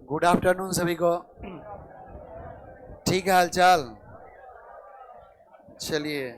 Good afternoon सभी को। ठीक है हालचाल। चलिए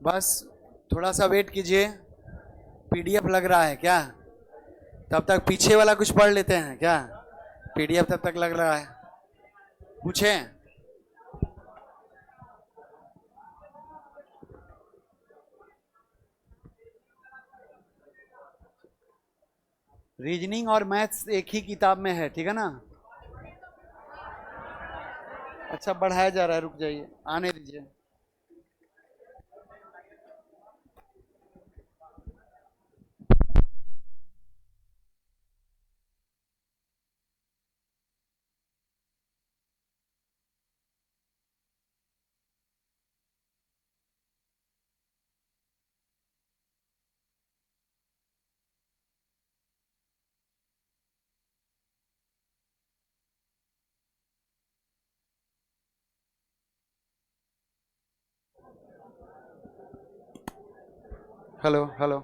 बस थोड़ा सा वेट कीजिए। पीडीएफ लग रहा है क्या? तब तक पीछे वाला कुछ पढ़ लेते हैं क्या? पीडीएफ तब तक लग रहा है, पूछें। रीजनिंग और मैथ्स एक ही किताब में है, ठीक है ना? अच्छा बढ़ाया जा रहा है, रुक जाइए, आने दीजिए। Hello hello.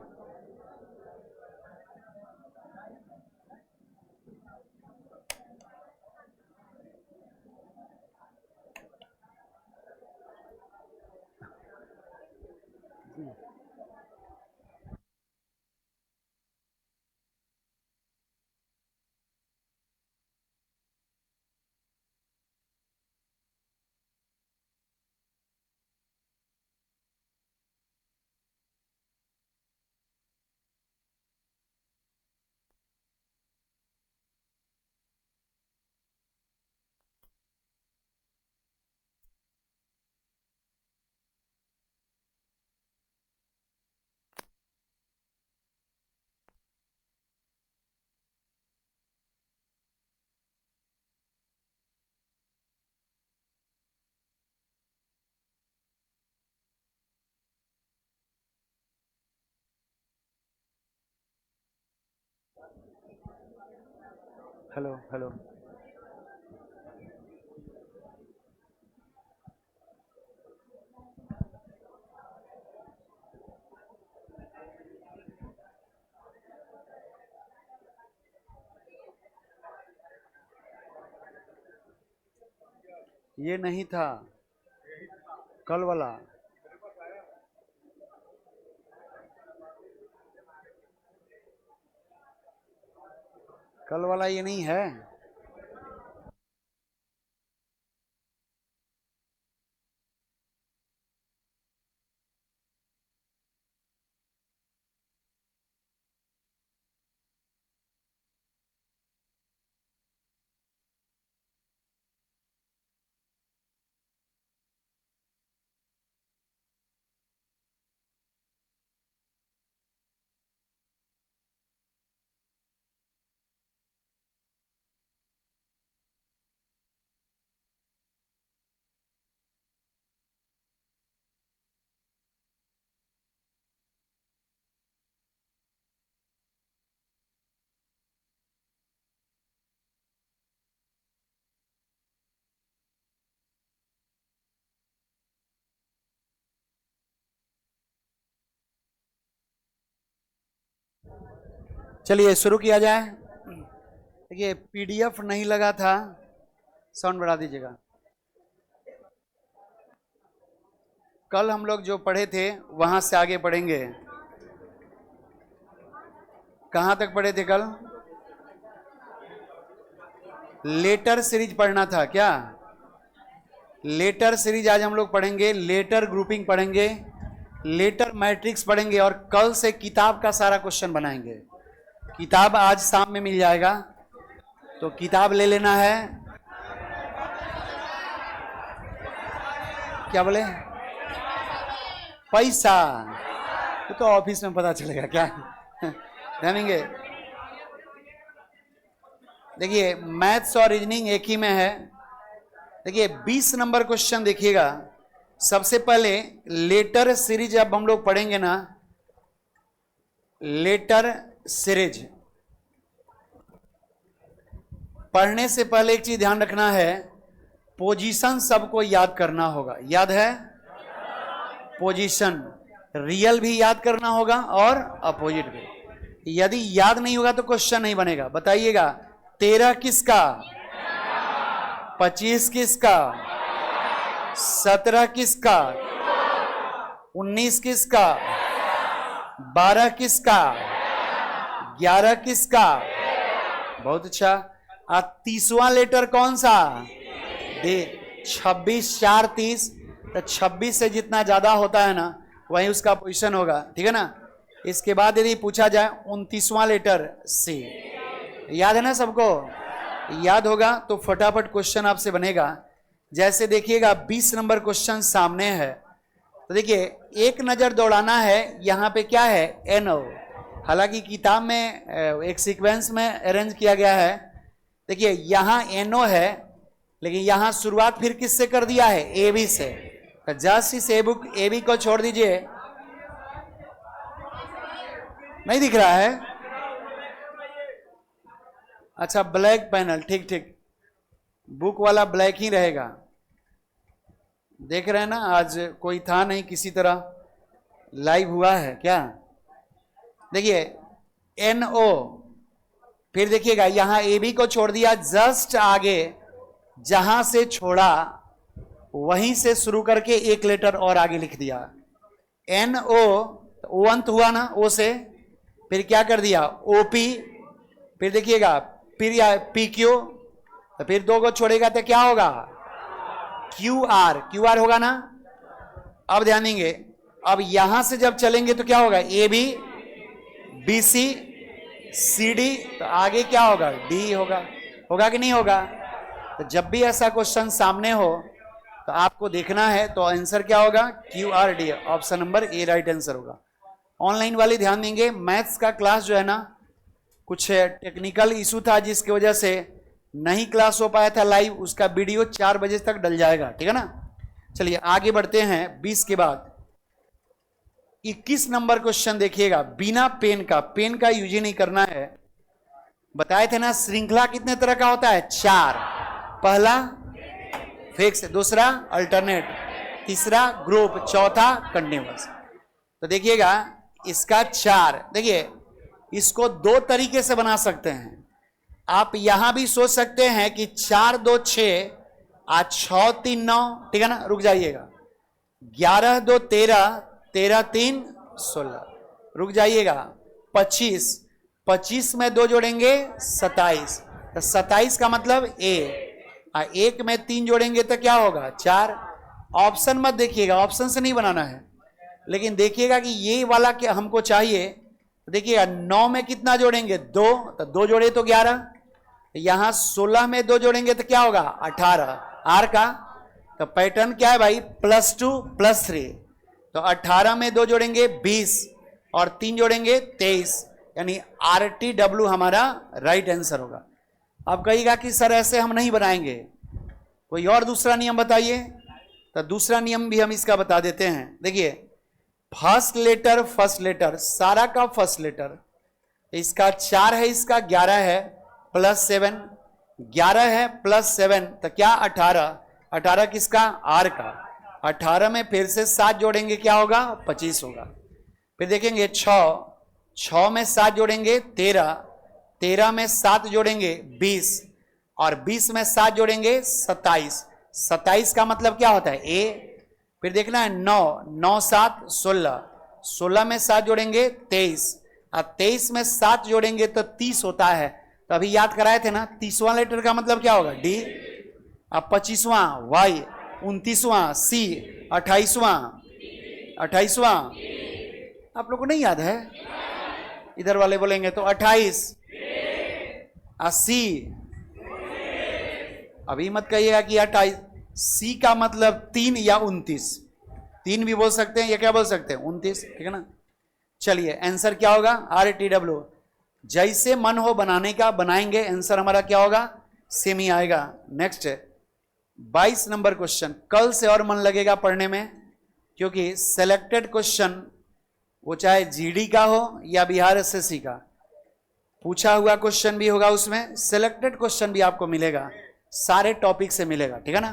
Hello hello. ये नहीं था कल वाला। कल वाला ये नहीं है। चलिए शुरू किया जाए। देखिए पीडीएफ नहीं लगा था, साउंड बढ़ा दीजिएगा। कल हम लोग जो पढ़े थे वहां से आगे पढ़ेंगे। कहां तक पढ़े थे कल? लेटर सीरीज पढ़ना था क्या? लेटर सीरीज आज हम लोग पढ़ेंगे, लेटर ग्रुपिंग पढ़ेंगे, लेटर मैट्रिक्स पढ़ेंगे और कल से किताब का सारा क्वेश्चन बनाएंगे। किताब आज शाम में मिल जाएगा, तो किताब ले लेना है। क्या बोले? पैसा तो ऑफिस में पता चलेगा क्या जानेंगे। देखिए मैथ्स और रीजनिंग एक ही में है। देखिए 20 नंबर क्वेश्चन देखिएगा। सबसे पहले लेटर सीरीज अब हम लोग पढ़ेंगे ना, लेटर सीरीज पढ़ने से पहले एक चीज ध्यान रखना है, पोजीशन सबको याद करना होगा। याद है? पोजीशन रियल भी याद करना होगा और अपोजिट भी। यदि याद नहीं होगा तो क्वेश्चन नहीं बनेगा। बताइएगा 13 किसका, 25 किसका, 17 किसका, 19 किसका, 12 किसका, 11 किसका। बहुत अच्छा। 30वां लेटर कौन सा? डे। 26 4 30, तो 26 से जितना ज्यादा होता है ना वही उसका पोजीशन होगा। ठीक है ना। इसके बाद यदि पूछा जाए 29वां लेटर सी। याद है ना सबको? याद होगा तो फटाफट क्वेश्चन आपसे बनेगा। जैसे देखिएगा 20 नंबर क्वेश्चन सामने है, तो देखिए एक नजर दौड़ाना है। यहाँ पे क्या है? NO। हालांकि किताब में एक सीक्वेंस में अरेंज किया गया है। देखिए यहाँ NO है, लेकिन यहाँ शुरुआत फिर किससे कर दिया है? AB से। तो जस्ट इस AB को छोड़ दीजिए। नहीं दिख रहा है? अच्छा ब्लैक पैनल, ठीक ठीक, बुक वाला ब्लैक ही रहेगा। देख रहे हैं ना, आज कोई था नहीं, किसी तरह लाइव हुआ है क्या। देखिए NO, फिर देखिएगा यहाँ AB को छोड़ दिया, जस्ट आगे जहां से छोड़ा वहीं से शुरू करके एक लेटर और आगे लिख दिया। NO, O अंत हुआ ना O से, फिर क्या कर दिया? OP, फिर देखिएगा फिर PQ, तो फिर 2 को छोड़ेगा तो क्या होगा? QR होगा ना। अब ध्यान देंगे, अब यहां से जब चलेंगे तो क्या होगा? AB BC CD, तो आगे क्या होगा? D होगा। होगा कि नहीं होगा? तो जब भी ऐसा क्वेश्चन सामने हो तो आपको देखना है, तो आंसर क्या होगा? QRD, option number A right answer होगा। ऑनलाइन वाले ध्यान देंगे, मैथ्स का क्लास जो है ना कुछ टेक्निकल इशू था जिसकी वजह से नहीं क्लास हो पाया था लाइव, उसका वीडियो 4 बजे तक डल जाएगा। ठीक है ना। चलिए आगे बढ़ते हैं। 20 के बाद 21 नंबर क्वेश्चन देखिएगा। बिना पेन का यूज ही नहीं करना है। बताए थे ना श्रृंखला कितने तरह का होता है? 4। पहला फिक्स, दूसरा अल्टरनेट, तीसरा ग्रुप, चौथा कंटिन्यूअस। तो देखिएगा इसका 4। देखिए इसको 2 तरीके से बना सकते हैं। आप यहां भी सोच सकते हैं कि 4 2 6 आज 6 3 9, ठीक है ना। रुक जाइएगा। 11 2 13, 13 3 16, रुक जाइएगा। 25 में 2 जोड़ेंगे 27, तो 27 का मतलब A। 1 में 3 जोड़ेंगे तो क्या होगा? 4। ऑप्शन मत देखिएगा, ऑप्शन से नहीं बनाना है, लेकिन देखिएगा कि ये वाला क्या हमको चाहिए। देखिएगा 9 में कितना जोड़ेंगे? 2, तो 2 जोड़े तो 11। यहां 16 में 2 जोड़ेंगे तो क्या होगा? 18। R का तो पैटर्न क्या है भाई? +2 +3, तो 18 में 2 जोड़ेंगे 20 और 3 जोड़ेंगे 23, यानी RTW हमारा राइट आंसर होगा। अब कहिएगा कि सर ऐसे हम नहीं बनाएंगे, कोई और दूसरा नियम बताइए। तो दूसरा नियम भी हम इसका बता देते हैं। देखिए फर्स्ट लेटर सारा का फर्स्ट लेटर, इसका 4 है, इसका 11 है, +7, 11 है +7 तो क्या? 18। 18 किसका? R का। 18 में फिर से 7 जोड़ेंगे क्या होगा? 25 होगा। फिर देखेंगे 6 में 7 जोड़ेंगे 13, 13 में 7 जोड़ेंगे 20 और 20 में 7 जोड़ेंगे 27, 27 का मतलब क्या होता है? A। फिर देखना है 9 7 16, 16 में 7 जोड़ेंगे 23 और 23 में 7 जोड़ेंगे तो 30 होता है। तो अभी याद कराए थे ना, 30वां लेटर का मतलब क्या होगा? D। अब 25वां Y, 29वां C, 28वां 28वां। आप लोग को नहीं याद है? इधर वाले बोलेंगे तो 28, 80। अभी मत कहिएगा कि 28। सी का मतलब 3 या 29, 3 भी बोल सकते हैं या क्या बोल सकते हैं 29, ठीक है ना। चलिए आंसर क्या होगा? RTW। जैसे मन हो बनाने का बनाएंगे, आंसर हमारा क्या होगा? सेम ही आएगा। Next 22 number question. कल से और मन लगेगा पढ़ने में, क्योंकि सेलेक्टेड क्वेश्चन वो चाहे जीडी का हो या बिहार एसएससी का, पूछा हुआ क्वेश्चन भी होगा उसमें, सेलेक्टेड क्वेश्चन भी आपको मिलेगा, सारे टॉपिक से मिलेगा, ठीक है ना।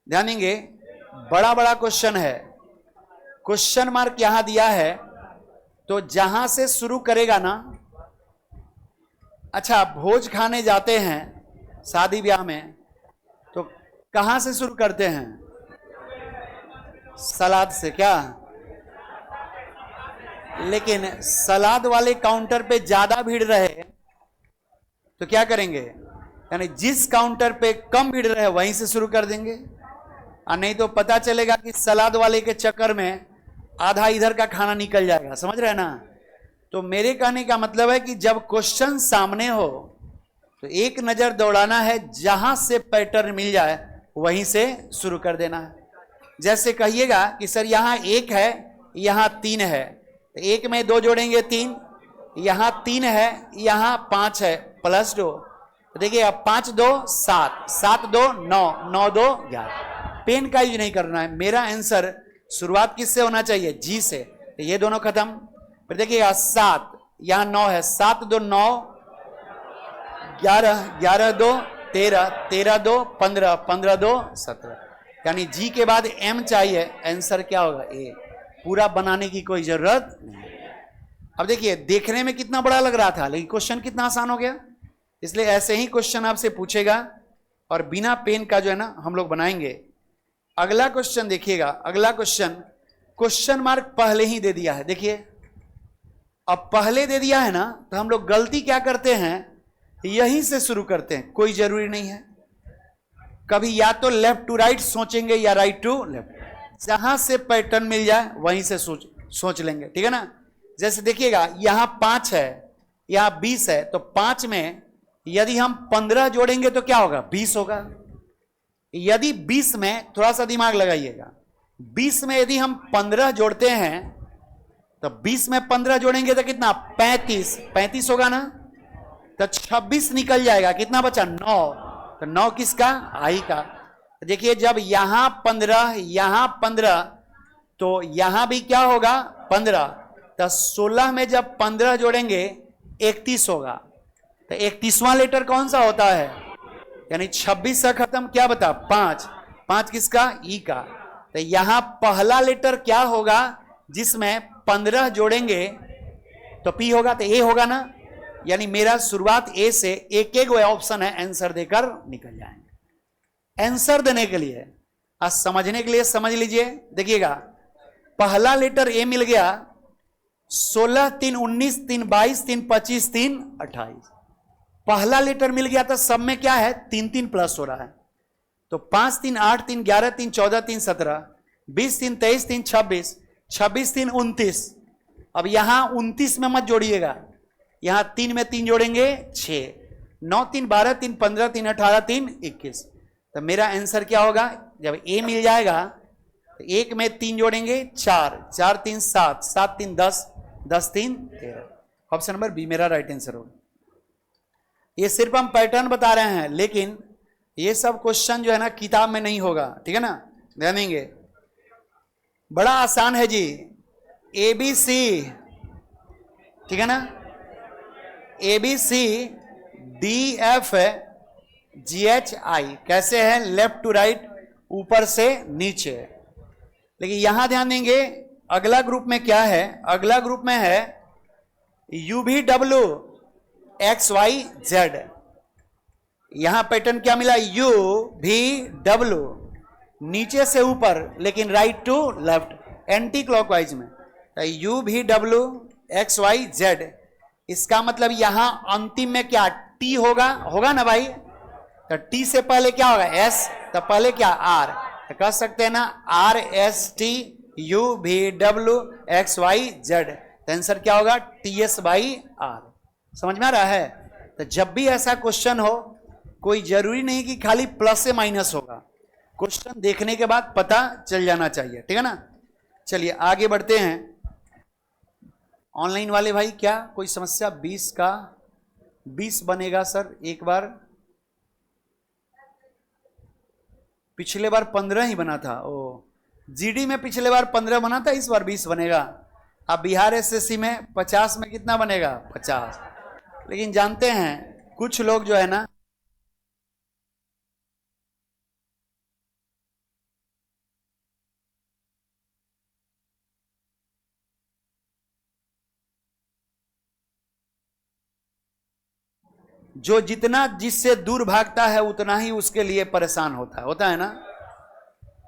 ध्यान देंगे, बड़ा बड़ा क्वेश्चन है, क्वेश्चन मार्क यहां दिया है, तो जहां से शुरू करेगा ना। अच्छा, भोज खाने जाते हैं शादी ब्याह में, तो कहां से शुरू करते हैं? सलाद से क्या? लेकिन सलाद वाले काउंटर पे ज्यादा भीड़ रहे तो क्या करेंगे? यानी जिस काउंटर पे कम भीड़ रहे वहीं से शुरू कर देंगे, और नहीं तो पता चलेगा कि सलाद वाले के चक्कर में आधा इधर का खाना निकल जाएगा। समझ रहे हैं ना? तो मेरे कहने का मतलब है कि जब क्वेश्चन सामने हो तो एक नजर दौड़ाना है, जहां से पैटर्न मिल जाए वहीं से शुरू कर देना है। जैसे कहिएगा कि सर यहां 1 है, यहां 3 है, तो 1 में 2 जोड़ेंगे 3, यहां 3 है, यहां 5 है, प्लस 2, तो देखिए अब 5 2 7, 7 2 9, 9 2 11। पेन का यूज नहीं करना है। मेरा आंसर शुरुआत किससे होना चाहिए? जी से। तो ये दोनों खत्म। फिर देखिएगा 7, यहां 9 है, 7 2 9, 11, 11 2 13, 13 2 15, 15 2 17। यानी जी के बाद एम चाहिए, आंसर क्या होगा? ए। पूरा बनाने की कोई जरूरत नहीं। अब देखिए, देखने में कितना बड़ा लग रहा था, लेकिन क्वेश्चन कितना आसान हो गया। इसलिए ऐसे ही क्वेश्चन आपसे पूछेगा और बिना पेन का जो है ना हम लोग बनाएंगे। अगला क्वेश्चन देखिएगा, अगला क्वेश्चन मार्क पहले ही दे दिया है। देखिए, अब पहले दे दिया है ना, तो हम लोग गलती क्या करते हैं? यहीं से शुरू करते हैं। कोई जरूरी नहीं है, कभी या तो लेफ्ट टू राइट सोचेंगे या राइट टू लेफ्ट, जहां से पैटर्न मिल जाए वहीं से सोच लेंगे, ठीक है ना। जैसे देखिएगा, यहां 5 है, यहां 20 है, तो 5 में यदि हम 15 जोड़ेंगे तो क्या होगा? 20 होगा। यदि 20 में, थोड़ा सा दिमाग लगाइएगा, 20 में यदि हम 15 जोड़ते हैं तो 20 में 15 जोड़ेंगे तो कितना? 35, 35 होगा ना, तो 26 निकल जाएगा। कितना बचा? 9। तो 9 किसका? आई का। देखिए, जब यहां 15, यहां 15, तो यहां भी क्या होगा? 15। तो 16 में जब 15 जोड़ेंगे 31 होगा। तो 31वां लेटर कौन सा होता है? यानी 26 से खत्म, क्या बता? 5। 5 किसका? ई का। तो यहां पहला लेटर क्या होगा जिसमें 15 जोड़ेंगे तो पी होगा, तो ए होगा ना। यानी मेरा शुरुआत ए से, एक एक ऑप्शन है, आंसर देकर निकल जाएंगे। आंसर देने के लिए, आज समझने के लिए समझ लीजिए। देखिएगा, पहला लेटर ए मिल गया, 16 3 19 3 22 3 25 3 28। पहला लेटर मिल गया, तो सब में क्या है? 3 3 प्लस हो रहा है। तो 5 3 8 3 11 3 14 3 17, 20 3 23 3 26, 26 3 29। अब यहां 29 में मत जोड़िएगा, यहां 3 में 3 जोड़ेंगे 6, 9 3 12 3 15 3 18 3 21। तो मेरा आंसर क्या होगा? जब ए मिल जाएगा तो 1 में 3 जोड़ेंगे 4, 4 3 7, 7 3 10, 10 3 13। ऑप्शन नंबर बी मेरा राइट आंसर होगा। ये सिर्फ हम पैटर्न बता रहे हैं, लेकिन ये सब क्वेश्चन जो है ना किताब में नहीं होगा, ठीक है ना। ध्यान देंगे, बड़ा आसान है जी। ABC, ठीक है ना, ABC DF GHI कैसे है? लेफ्ट टू राइट, ऊपर से नीचे। लेकिन यहां ध्यान देंगे, अगला ग्रुप में क्या है? अगला ग्रुप में है UVW XYZ। यहां पैटर्न क्या मिला? UVW, नीचे से ऊपर लेकिन right to left, anti clockwise में। UVW XYZ, इसका मतलब यहां अंतिम में क्या? T होगा, होगा ना भाई। तो T से पहले क्या होगा? S, तो पहले क्या? R। तो कह सकते हैं ना RST U V W X Y Z, तो आंसर क्या होगा टी एस बाई आर। समझ में आ रहा है? तो जब भी ऐसा क्वेश्चन हो, कोई जरूरी नहीं कि खाली प्लस से माइनस होगा, क्वेश्चन देखने के बाद पता चल जाना चाहिए, ठीक है ना। चलिए आगे बढ़ते हैं। ऑनलाइन वाले भाई क्या कोई समस्या? 20 का 20 बनेगा सर? एक बार पिछले बार 15 ही बना था। ओ, जीडी में पिछले बार 15 बना था, इस बार 20 बनेगा। अब बिहार एसएससी में 50 में कितना बनेगा? 50। लेकिन जानते हैं कुछ लोग जो है ना, जो जितना जिससे दूर भागता है उतना ही उसके लिए परेशान होता है ना।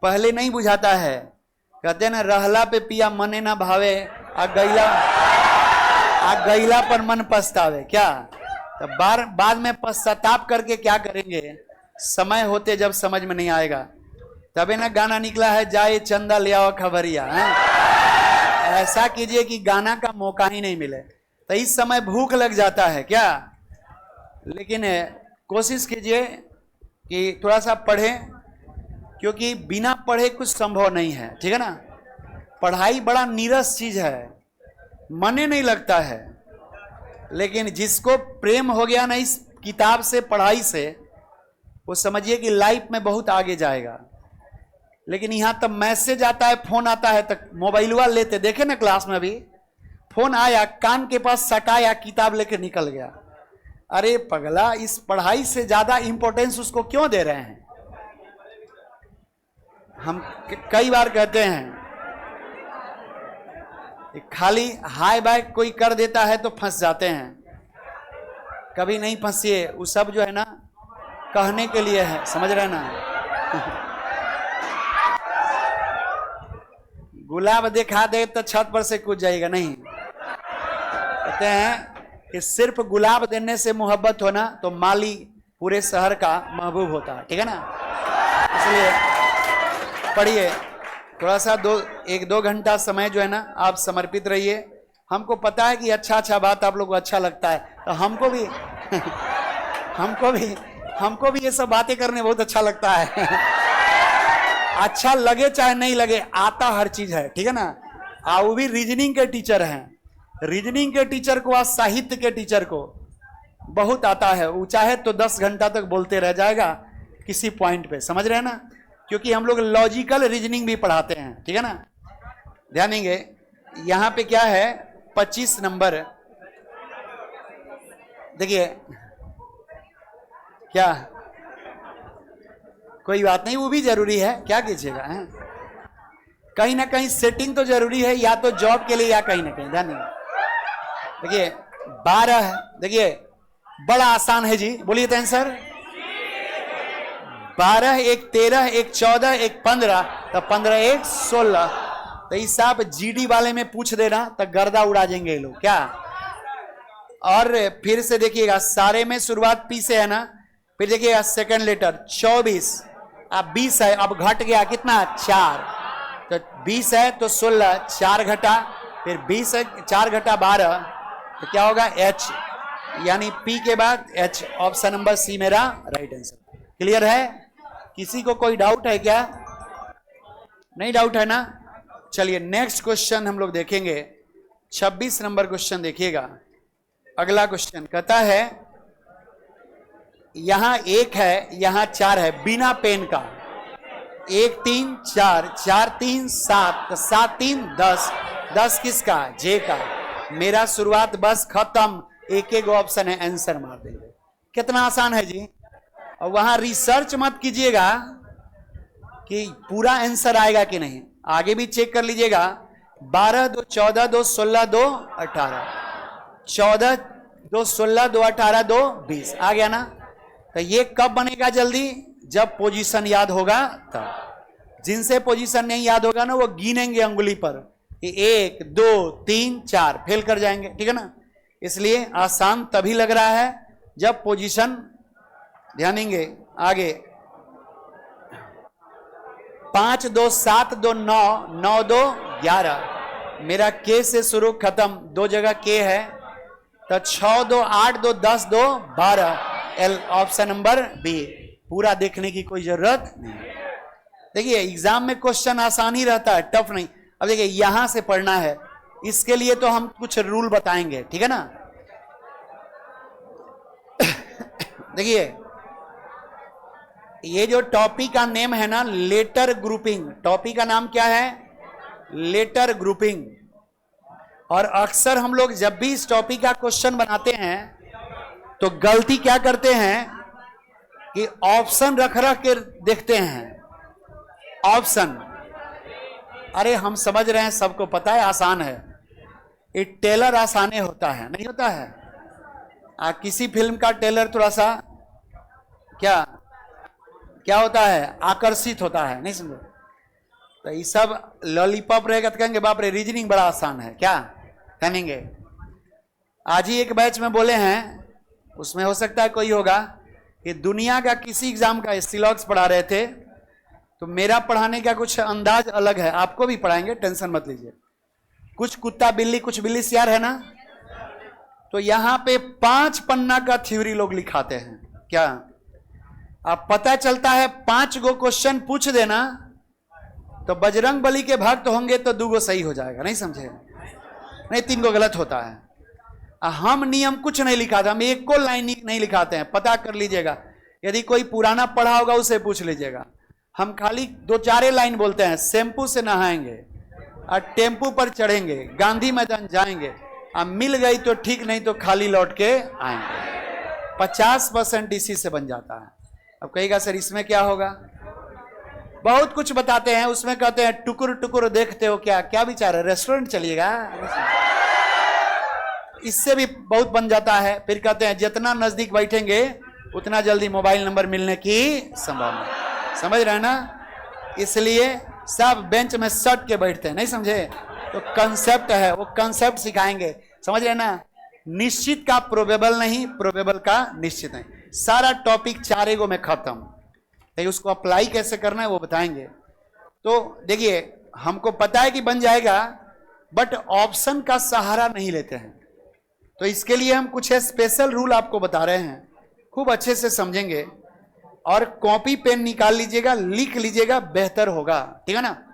पहले नहीं बुझाता है, कहते हैं ना रहला पे पिया मने ना भावे, आ गैला पर मन पछतावे। क्या तो बाद में पश्चाताप करके क्या करेंगे? समय होते जब समझ में नहीं आएगा। तभी ना गाना निकला है, जाए चंदा ले आओ खबरिया है? ऐसा कीजिए कि गाना का मौका ही नहीं मिले, तो इस समय भूख लग जाता है क्या। लेकिन कोशिश कीजिए कि थोड़ा सा पढ़ें, क्योंकि बिना पढ़े कुछ संभव नहीं है, ठीक है ना। पढ़ाई बड़ा नीरस चीज है, मने नहीं लगता है, लेकिन जिसको प्रेम हो गया ना इस किताब से, पढ़ाई से, वो समझिए कि लाइफ में बहुत आगे जाएगा। लेकिन यहाँ तब मैसेज आता है, फोन आता है, तक मोबाइल वाला लेते देखे ना क्लास में, अभी फोन आया कान के पास सटाया, किताब लेकर निकल गया। अरे पगला, इस पढ़ाई से ज्यादा इंपॉर्टेंस उसको क्यों दे रहे हैं? हम कई बार कहते हैं खाली हाय बाय कोई कर देता है तो फंस जाते हैं, कभी नहीं फंसिए। वो सब जो है ना कहने के लिए है, समझ रहे ना। गुलाब दिखा दे तो छत पर से कूद जाएगा, नहीं। कहते हैं कि सिर्फ गुलाब देने से मोहब्बत होना तो माली पूरे शहर का महबूब होता है, ठीक है ना। इसलिए पढ़िए थोड़ा सा, 1-2 घंटा समय जो है ना आप समर्पित रहिए। हमको पता है कि अच्छा बात आप लोग को अच्छा लगता है, तो हमको भी हमको भी ये सब बातें करने बहुत अच्छा लगता है। अच्छा लगे चाहे नहीं लगे, आता हर चीज है, ठीक है ना। वो भी रीजनिंग के टीचर हैं, रीजनिंग के टीचर को और साहित्य के टीचर को बहुत आता है। वो चाहे तो 10 घंटा तक बोलते रह जाएगा किसी पॉइंट पे, समझ रहे हैं ना। क्योंकि हम लोग लॉजिकल रीजनिंग भी पढ़ाते हैं, ठीक है ना। ध्यान देंगे यहां पे क्या है, 25 नंबर देखिए। क्या कोई बात नहीं, वो भी जरूरी है, क्या कीजिएगा। कहीं ना कहीं सेटिंग तो जरूरी है, या तो जॉब के लिए या कहीं ना कहीं। ध्यान देंगे देखिए 12, देखिए बड़ा आसान है जी, बोलिए तो आंसर 12, एक 13, एक 14, एक 15, तो 15, एक 16। तो इस आप जीडी वाले में पूछ देना तो गर्दा उड़ा देंगे ये लोग, क्या। और फिर से देखिएगा, सारे में शुरुआत पी से है ना। फिर देखिएगा सेकंड लेटर 24, अब 20 है, अब घट गया कितना 4, तो 20 है तो 16, 4 घटा, फिर 20 है 4 घटा 12, तो क्या होगा H, यानी P के बाद H। ऑप्शन नंबर सी मेरा राइट आंसर। क्लियर है? किसी को कोई डाउट है क्या? नहीं डाउट है ना। चलिए नेक्स्ट क्वेश्चन हम लोग देखेंगे, 26 नंबर क्वेश्चन देखिएगा। अगला क्वेश्चन कहता है, यहां 1 है, यहां 4 है, बिना पेन का। 1 3 4, 4 3 7, 7 3 10, 10 किसका? जे का। मेरा शुरुआत बस खत्म, एक ऑप्शन है, आंसर मार देंगे। कितना आसान है जी। और वहां रिसर्च मत कीजिएगा कि पूरा आंसर आएगा कि नहीं, आगे भी चेक कर लीजिएगा। 12 2 14 2 16 2 18, 14 2 16 2 18 2 20 आ गया ना। तो ये कब बनेगा जल्दी? जब पोजीशन याद होगा तब। जिनसे पोजीशन नहीं याद होगा ना, वो गिनेंगे अंगुली पर कि 1 2 3 4, फेल कर जाएंगे, ठीक है ना। इसलिए आसान तभी लग रहा है जब पोजीशन। ध्यान देंगे आगे 5 2 7 2 9 9 2 11। मेरा के से शुरू खत्म, दो जगह के है, तो 6 2 8 2 10 2 12। L option number B. पूरा देखने की कोई जरूरत नहीं। देखिए एग्जाम में क्वेश्चन आसान ही रहता है, टफ नहीं। अब देखिए यहां से पढ़ना है, इसके लिए तो हम कुछ रूल बताएंगे, ठीक है ना। देखिए ये जो टॉपिक का नेम है ना, लेटर ग्रुपिंग। टॉपिक का नाम क्या है? Letter grouping. और अक्सर हम लोग जब भी इस टॉपिक का क्वेश्चन बनाते हैं तो गलती क्या करते हैं कि ऑप्शन रख के देखते हैं। ऑप्शन, अरे हम समझ रहे हैं, सबको पता है आसान है। ये टेलर आसाने होता है, नहीं होता है। किसी फिल्म का टेलर थोड़ा सा क्या होता है, आकर्षित होता है, नहीं समझे। तो ये सब लॉलीपॉप रहेगा तो कहेंगे बाप रे रीजनिंग बड़ा आसान है, क्या कहेंगे। आज ही एक बैच में बोले हैं, उसमें हो सकता है कोई होगा कि दुनिया का किसी एग्जाम का सिलॉक्स पढ़ा रहे थे, तो मेरा पढ़ाने का कुछ अंदाज अलग है। आपको भी पढ़ाएंगे, टेंशन मत लीजिए। कुछ कुत्ता बिल्ली कुछ बिल्ली सियार है ना, तो यहां पे 5 पन्ना का थ्योरी लोग लिखाते हैं। क्या अब पता चलता है 5 गो क्वेश्चन पूछ देना तो बजरंग बली के भक्त होंगे तो 2 गो सही हो जाएगा, नहीं समझे, नहीं 3 गो गलत होता है। हम नियम कुछ नहीं लिखाते, हम एक को लाइन नहीं लिखाते हैं, पता कर लीजिएगा। यदि कोई पुराना पढ़ा होगा उसे पूछ लीजिएगा। हम खाली 2-4 लाइन बोलते हैं, शैम्पू से नहाएंगे और टेम्पू पर चढ़ेंगे, गांधी मैदान जाएंगे, अब मिल गई तो ठीक, नहीं तो खाली लौट के आएंगे। 50% इसी से बन जाता है। अब कहेगा सर इसमें क्या होगा, बहुत कुछ बताते हैं, उसमें कहते हैं टुकुर टुकुर देखते हो क्या, क्या विचार है, रेस्टोरेंट चलिएगा। इससे भी बहुत बन जाता है। फिर कहते हैं जितना नजदीक बैठेंगे उतना जल्दी मोबाइल नंबर मिलने की संभावना, समझ रहे हैं ना। इसलिए सब बेंच में सट के बैठते हैं, नहीं समझे। तो कंसेप्ट है, वो कंसेप्ट सिखाएंगे, समझ रहे हैं ना। निश्चित का प्रोबेबल नहीं, प्रोबेबल का निश्चित नहीं। सारा टॉपिक 4 गो में खत्म, लेकिन उसको अप्लाई कैसे करना है वो बताएंगे। तो देखिए हमको पता है कि बन जाएगा, बट ऑप्शन का सहारा नहीं लेते हैं। तो इसके लिए हम कुछ स्पेशल रूल आपको बता रहे हैं, खूब अच्छे से समझेंगे। और कॉपी पेन निकाल लीजिएगा, लिख लीजिएगा, बेहतर होगा, ठीक है ना।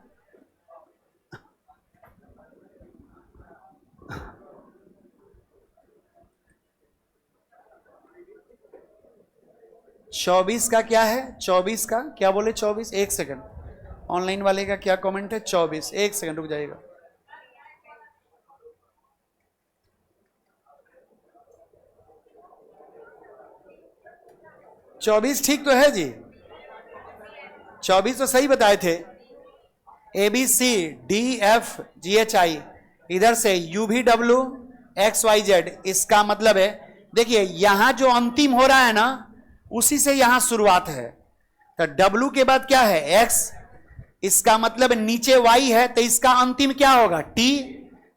चौबीस का क्या है, 24 का क्या बोले, 24, 1 सेकंड। ऑनलाइन वाले का क्या कमेंट है, 24, 1 सेकंड रुक जाइएगा। चौबीस ठीक तो है जी, 24 तो सही बताए थे। ABCDFGHI, इधर से UVWXYZ, इसका मतलब है देखिए यहां जो अंतिम हो रहा है ना, उसी से यहां शुरुआत है। तो W के बाद क्या है, X, इसका मतलब नीचे Y है, तो इसका अंतिम क्या होगा, T।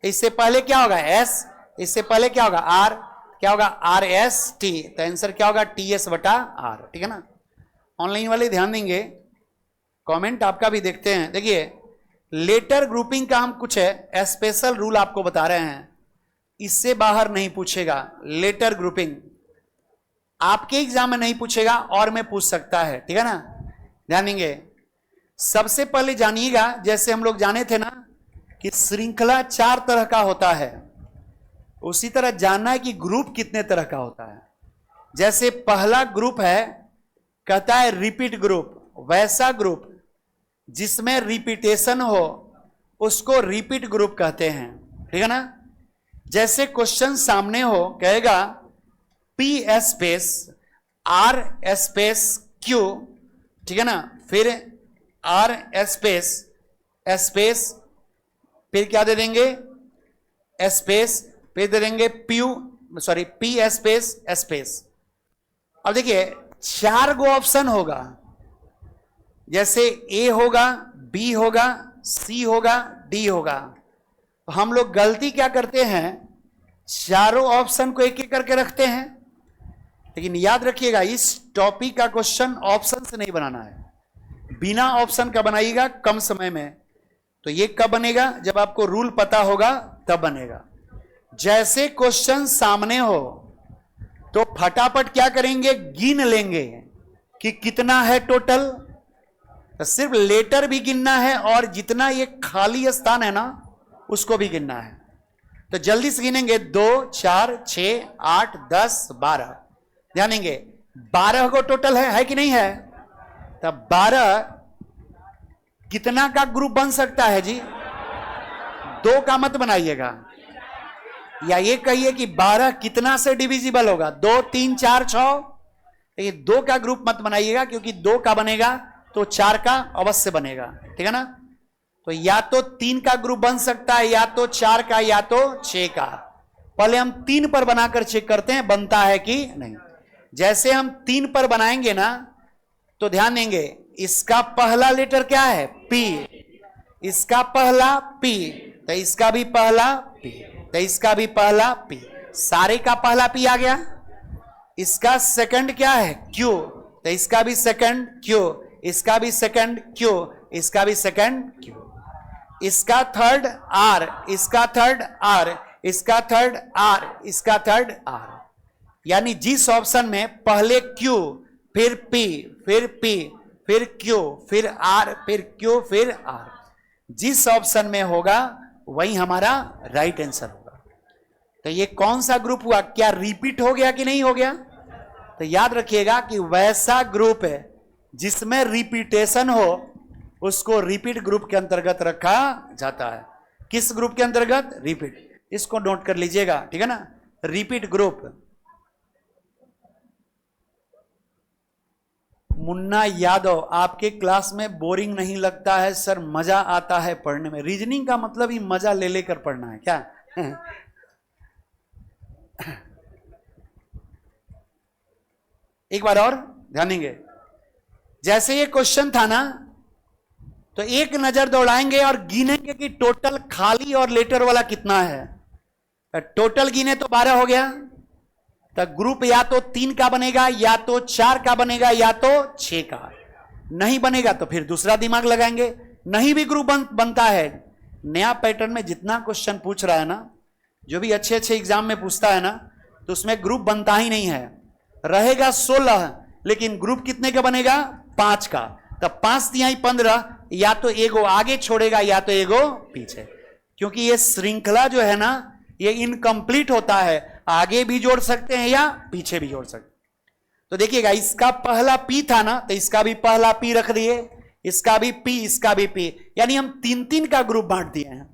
इससे पहले क्या होगा, S, इससे पहले क्या होगा, R, क्या होगा, RST। तो आंसर क्या होगा, TS/R, ठीक है ना। ऑनलाइन वाले ध्यान देंगे, कमेंट आपका भी देखते हैं। देखिए लेटर ग्रुपिंग का हम कुछ है स्पेशल रूल आपको बता रहे हैं, इससे बाहर नहीं पूछेगा। लेटर ग्रुपिंग आपके एग्जाम में नहीं पूछेगा और में पूछ सकता है, ठीक है ना, ध्यान देंगे। सबसे पहले जानिएगा, जैसे हम लोग जाने थे ना कि श्रृंखला 4 तरह का होता है, उसी तरह जानना है कि ग्रुप कितने तरह का होता है। जैसे पहला ग्रुप है, कहता है रिपीट ग्रुप। वैसा ग्रुप जिसमें रिपीटेशन हो उसको रिपीट ग्रुप कहते हैं, ठीक है ना। जैसे क्वेश्चन सामने हो, कहेगा P space R space Q, ठीक है ना, फिर R स्पेस स्पेस, फिर क्या दे देंगे, स्पेस, फिर दे देंगे P स्पेस स्पेस। अब देखिए 4 गो ऑप्शन होगा, जैसे A होगा, B होगा, C होगा, D होगा। तो हम लोग गलती क्या करते हैं, चारों ऑप्शन को एक एक करके रखते हैं। लेकिन याद रखिएगा इस टॉपिक का क्वेश्चन ऑप्शन से नहीं बनाना है, बिना ऑप्शन का बनाइएगा कम समय में। तो ये कब बनेगा? जब आपको रूल पता होगा तब बनेगा। जैसे क्वेश्चन सामने हो तो फटाफट क्या करेंगे, गिन लेंगे कि कितना है टोटल। तो सिर्फ लेटर भी गिनना है और जितना ये खाली स्थान है ना उसको भी गिनना है। तो जल्दी से गिनेंगे, 2 4 6 8 10 12। ध्यान देंगे 12 को टोटल है कि नहीं है? तब 12 कितना का ग्रुप बन सकता है जी? 2 का मत बनाइएगा, या ये कहिए कि 12 कितना से डिविजिबल होगा? 2 3 4 6। ये 2 का ग्रुप मत बनाइएगा, क्योंकि 2 का बनेगा तो 4 का अवश्य बनेगा, ठीक है ना। तो या तो 3 का ग्रुप बन सकता है, या तो 4 का, या तो 6 का। पहले हम 3 पर बनाकर चेक करते हैं बनता है कि नहीं। जैसे हम 3 पर बनाएंगे ना तो ध्यान देंगे, इसका पहला लेटर क्या है? पी। इसका पहला पी, तो इसका भी पहला पी, तो इसका भी पहला पी, सारे का पहला पी आ गया। इसका सेकंड क्या है? क्यू, तो इसका भी सेकंड क्यू, इसका भी सेकंड क्यू, इसका भी सेकंड क्यू। इसका थर्ड आर, इसका थर्ड आर, इसका थर्ड आर, इसका थर्ड आर। यानी जिस ऑप्शन में पहले क्यू, फिर पी, फिर पी, फिर क्यू, फिर आर, फिर क्यू, फिर आर, जिस ऑप्शन में होगा वही हमारा राइट आंसर होगा। तो ये कौन सा ग्रुप हुआ? क्या रिपीट हो गया कि नहीं हो गया? तो याद रखिएगा कि वैसा ग्रुप है जिसमें रिपीटेशन हो उसको रिपीट ग्रुप के अंतर्गत रखा जाता है। किस ग्रुप के अंतर्गत? रिपीट। इसको नोट कर लीजिएगा, ठीक है ना, रिपीट ग्रुप। मुन्ना यादव, आपके क्लास में बोरिंग नहीं लगता है सर? मजा आता है पढ़ने में। रीजनिंग का मतलब ही मजा ले लेकर पढ़ना है क्या? एक बार और ध्यान देंगे। जैसे ये क्वेश्चन था ना, तो एक नजर दौड़ाएंगे और गिनेंगे कि टोटल खाली और लेटर वाला कितना है। टोटल गिने तो 12 हो गया। तो ग्रुप या तो 3 का बनेगा, या तो 4 का बनेगा, या तो 6 का। नहीं बनेगा तो फिर दूसरा दिमाग लगाएंगे। नहीं भी ग्रुप बनता है। नया पैटर्न में जितना क्वेश्चन पूछ रहा है ना, जो भी अच्छे अच्छे एग्जाम में पूछता है ना, तो उसमें ग्रुप बनता ही नहीं है। रहेगा 16, लेकिन ग्रुप कितने का बनेगा? 5 का। तब 5 तिहाई 15, या तो एगो आगे छोड़ेगा या तो एगो पीछे, क्योंकि ये श्रृंखला जो है ना ये इनकम्प्लीट होता है। आगे भी जोड़ सकते हैं या पीछे भी जोड़ सकते हैं। तो देखिएगा, इसका पहला पी था ना, तो इसका भी पहला पी रख दिए, इसका भी पी, इसका भी पी, यानी हम 3-3 का ग्रुप बांट दिए हैं।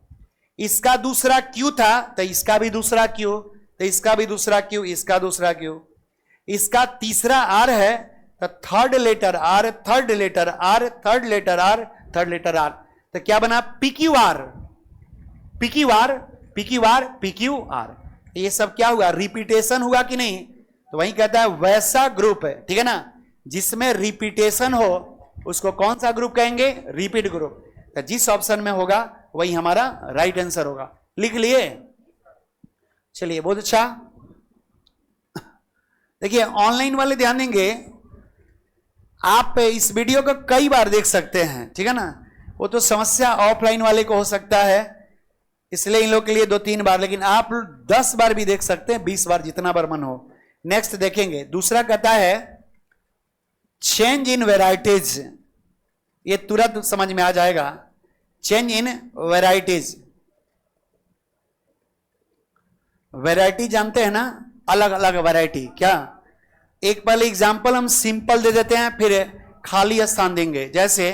इसका दूसरा क्यू था तो इसका भी दूसरा क्यू, तो इसका भी दूसरा क्यू, इसका दूसरा क्यू। इसका तीसरा आर है तो third letter R, third letter R, third letter R, third letter R. तो क्या बना? PQ R, PQ R, PQ R, PQ R. ये सब क्या हुआ? रिपीटेशन हुआ कि नहीं? तो वही कहता है वैसा ग्रुप है, ठीक है ना, जिसमें रिपीटेशन हो उसको कौन सा ग्रुप कहेंगे? Repeat group. तो जिस ऑप्शन में होगा वही हमारा राइट आंसर होगा। लिख लिए? चलिए, बहुत अच्छा। देखिए, ऑनलाइन वाले ध्यान देंगे, आप इस वीडियो को कई बार देख सकते हैं, ठीक है ना। वो तो समस्या ऑफलाइन वाले को हो सकता है, इसलिए इन लोग के लिए 2-3 बार, लेकिन आप 10 बार भी देख सकते हैं, 20 बार, जितना बार मन हो। नेक्स्ट देखेंगे, दूसरा कहता है चेंज इन वेराइटीज। ये तुरंत समझ में आ जाएगा। चेंज इन वेराइटीज, वैरायटी जानते हैं ना, अलग अलग वैरायटी। क्या? एक पहले एग्जाम्पल हम सिंपल दे देते हैं, फिर खाली स्थान देंगे। जैसे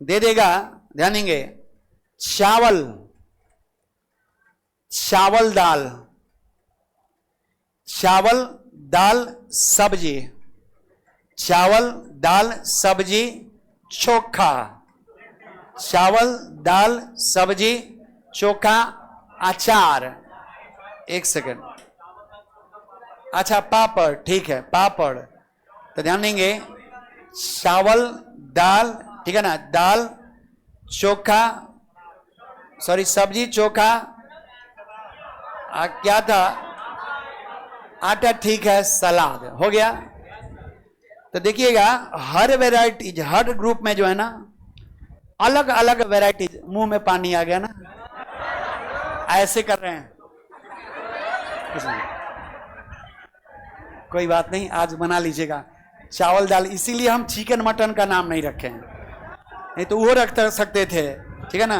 दे देगा, ध्यान देंगे, चावल, चावल दाल, चावल दाल सब्जी, चावल दाल सब्जी चोखा, चावल दाल सब्जी चोखा अचार। एक सेकंड, अच्छा पापड़, ठीक है, पापड़। तो ध्यान देंगे, चावल दाल, ठीक है ना, दाल चोखा, सॉरी सब्जी चोखा, क्या था? आटा, ठीक है, सलाद हो गया। तो देखिएगा हर वेराइटीज, हर ग्रुप में जो है ना अलग अलग वेराइटीज। मुंह में पानी आ गया ना, ऐसे कर रहे हैं। कोई बात नहीं, आज बना लीजिएगा चावल दाल। इसीलिए हम चिकन मटन का नाम नहीं रखे हैं, नहीं तो वो रख सकते थे, ठीक है ना।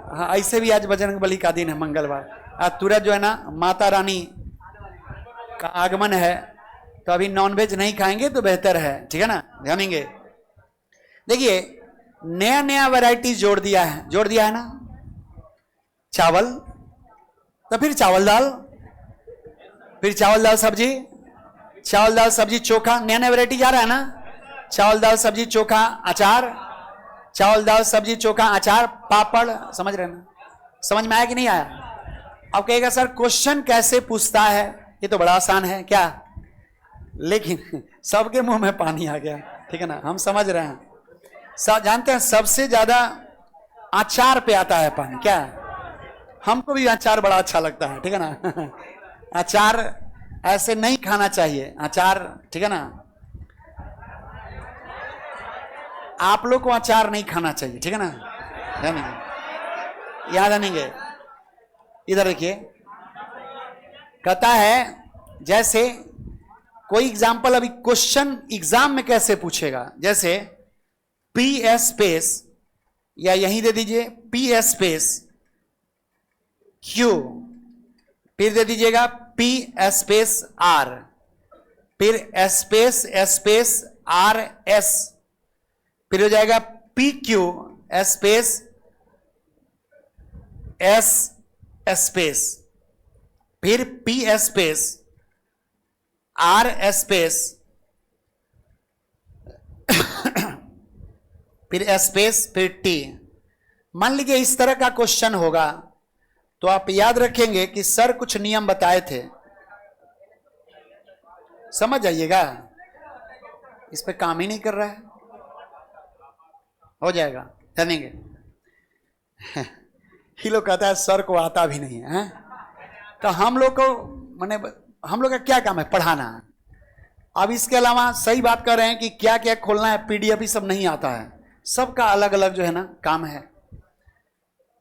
हाँ, ऐसे भी आज बजरंग बली का दिन है, मंगलवार। आज तुरंत जो है ना माता रानी का आगमन है, तो अभी नॉनवेज नहीं खाएंगे तो बेहतर है, ठीक है ना, जानेंगे। देखिए नया नया वैरायटी जोड़ दिया है ना। चावल, तो फिर चावल दाल, फिर चावल दाल सब्जी, चावल दाल सब्जी चोखा, नया नया वैरायटी जा रहा है ना। चावल दाल सब्जी चोखा अचार, चावल दाल सब्जी चोखा अचार पापड़, समझ रहे ना। समझ में आया कि नहीं आया? अब कहेगा सर क्वेश्चन कैसे पूछता है, ये तो बड़ा आसान है क्या, लेकिन सबके मुंह में पानी आ गया, ठीक है ना। हम समझ रहे हैं, जानते हैं सबसे ज्यादा अचार पे आता है पानी, क्या? हमको भी अचार बड़ा अच्छा लगता है, ठीक है ना। अचार ऐसे नहीं खाना चाहिए, अचार, ठीक है ना। आप लोग को अचार नहीं खाना चाहिए, ठीक है ना, जानेंगे, याद आनेंगे। इधर देखिए, कहता है जैसे कोई एग्जाम्पल, अभी क्वेश्चन एग्जाम में कैसे पूछेगा, जैसे पी एस स्पेस, या यहीं दे दीजिए पी एस स्पेस क्यू, फिर दे दीजिएगा पी एस स्पेस आर, फिर एस स्पेस आर एस, फिर हो जाएगा P Q space S space, फिर पी स्पेस आर स्पेस, फिर स्पेस, फिर टी। मान लीजिए इस तरह का क्वेश्चन होगा तो आप याद रखेंगे कि सर कुछ नियम बताए थे, समझ जाइएगा। इस पे काम ही नहीं कर रहा है, हो जाएगा, जानेंगे। ही लोग कहता है सर को आता भी नहीं है, तो हम लोग को माने हम लोग का क्या काम है, पढ़ाना। अब इसके अलावा सही बात कर रहे हैं कि क्या क्या खोलना है, पीडीएफ, सब नहीं आता है, सबका अलग अलग जो है ना काम है।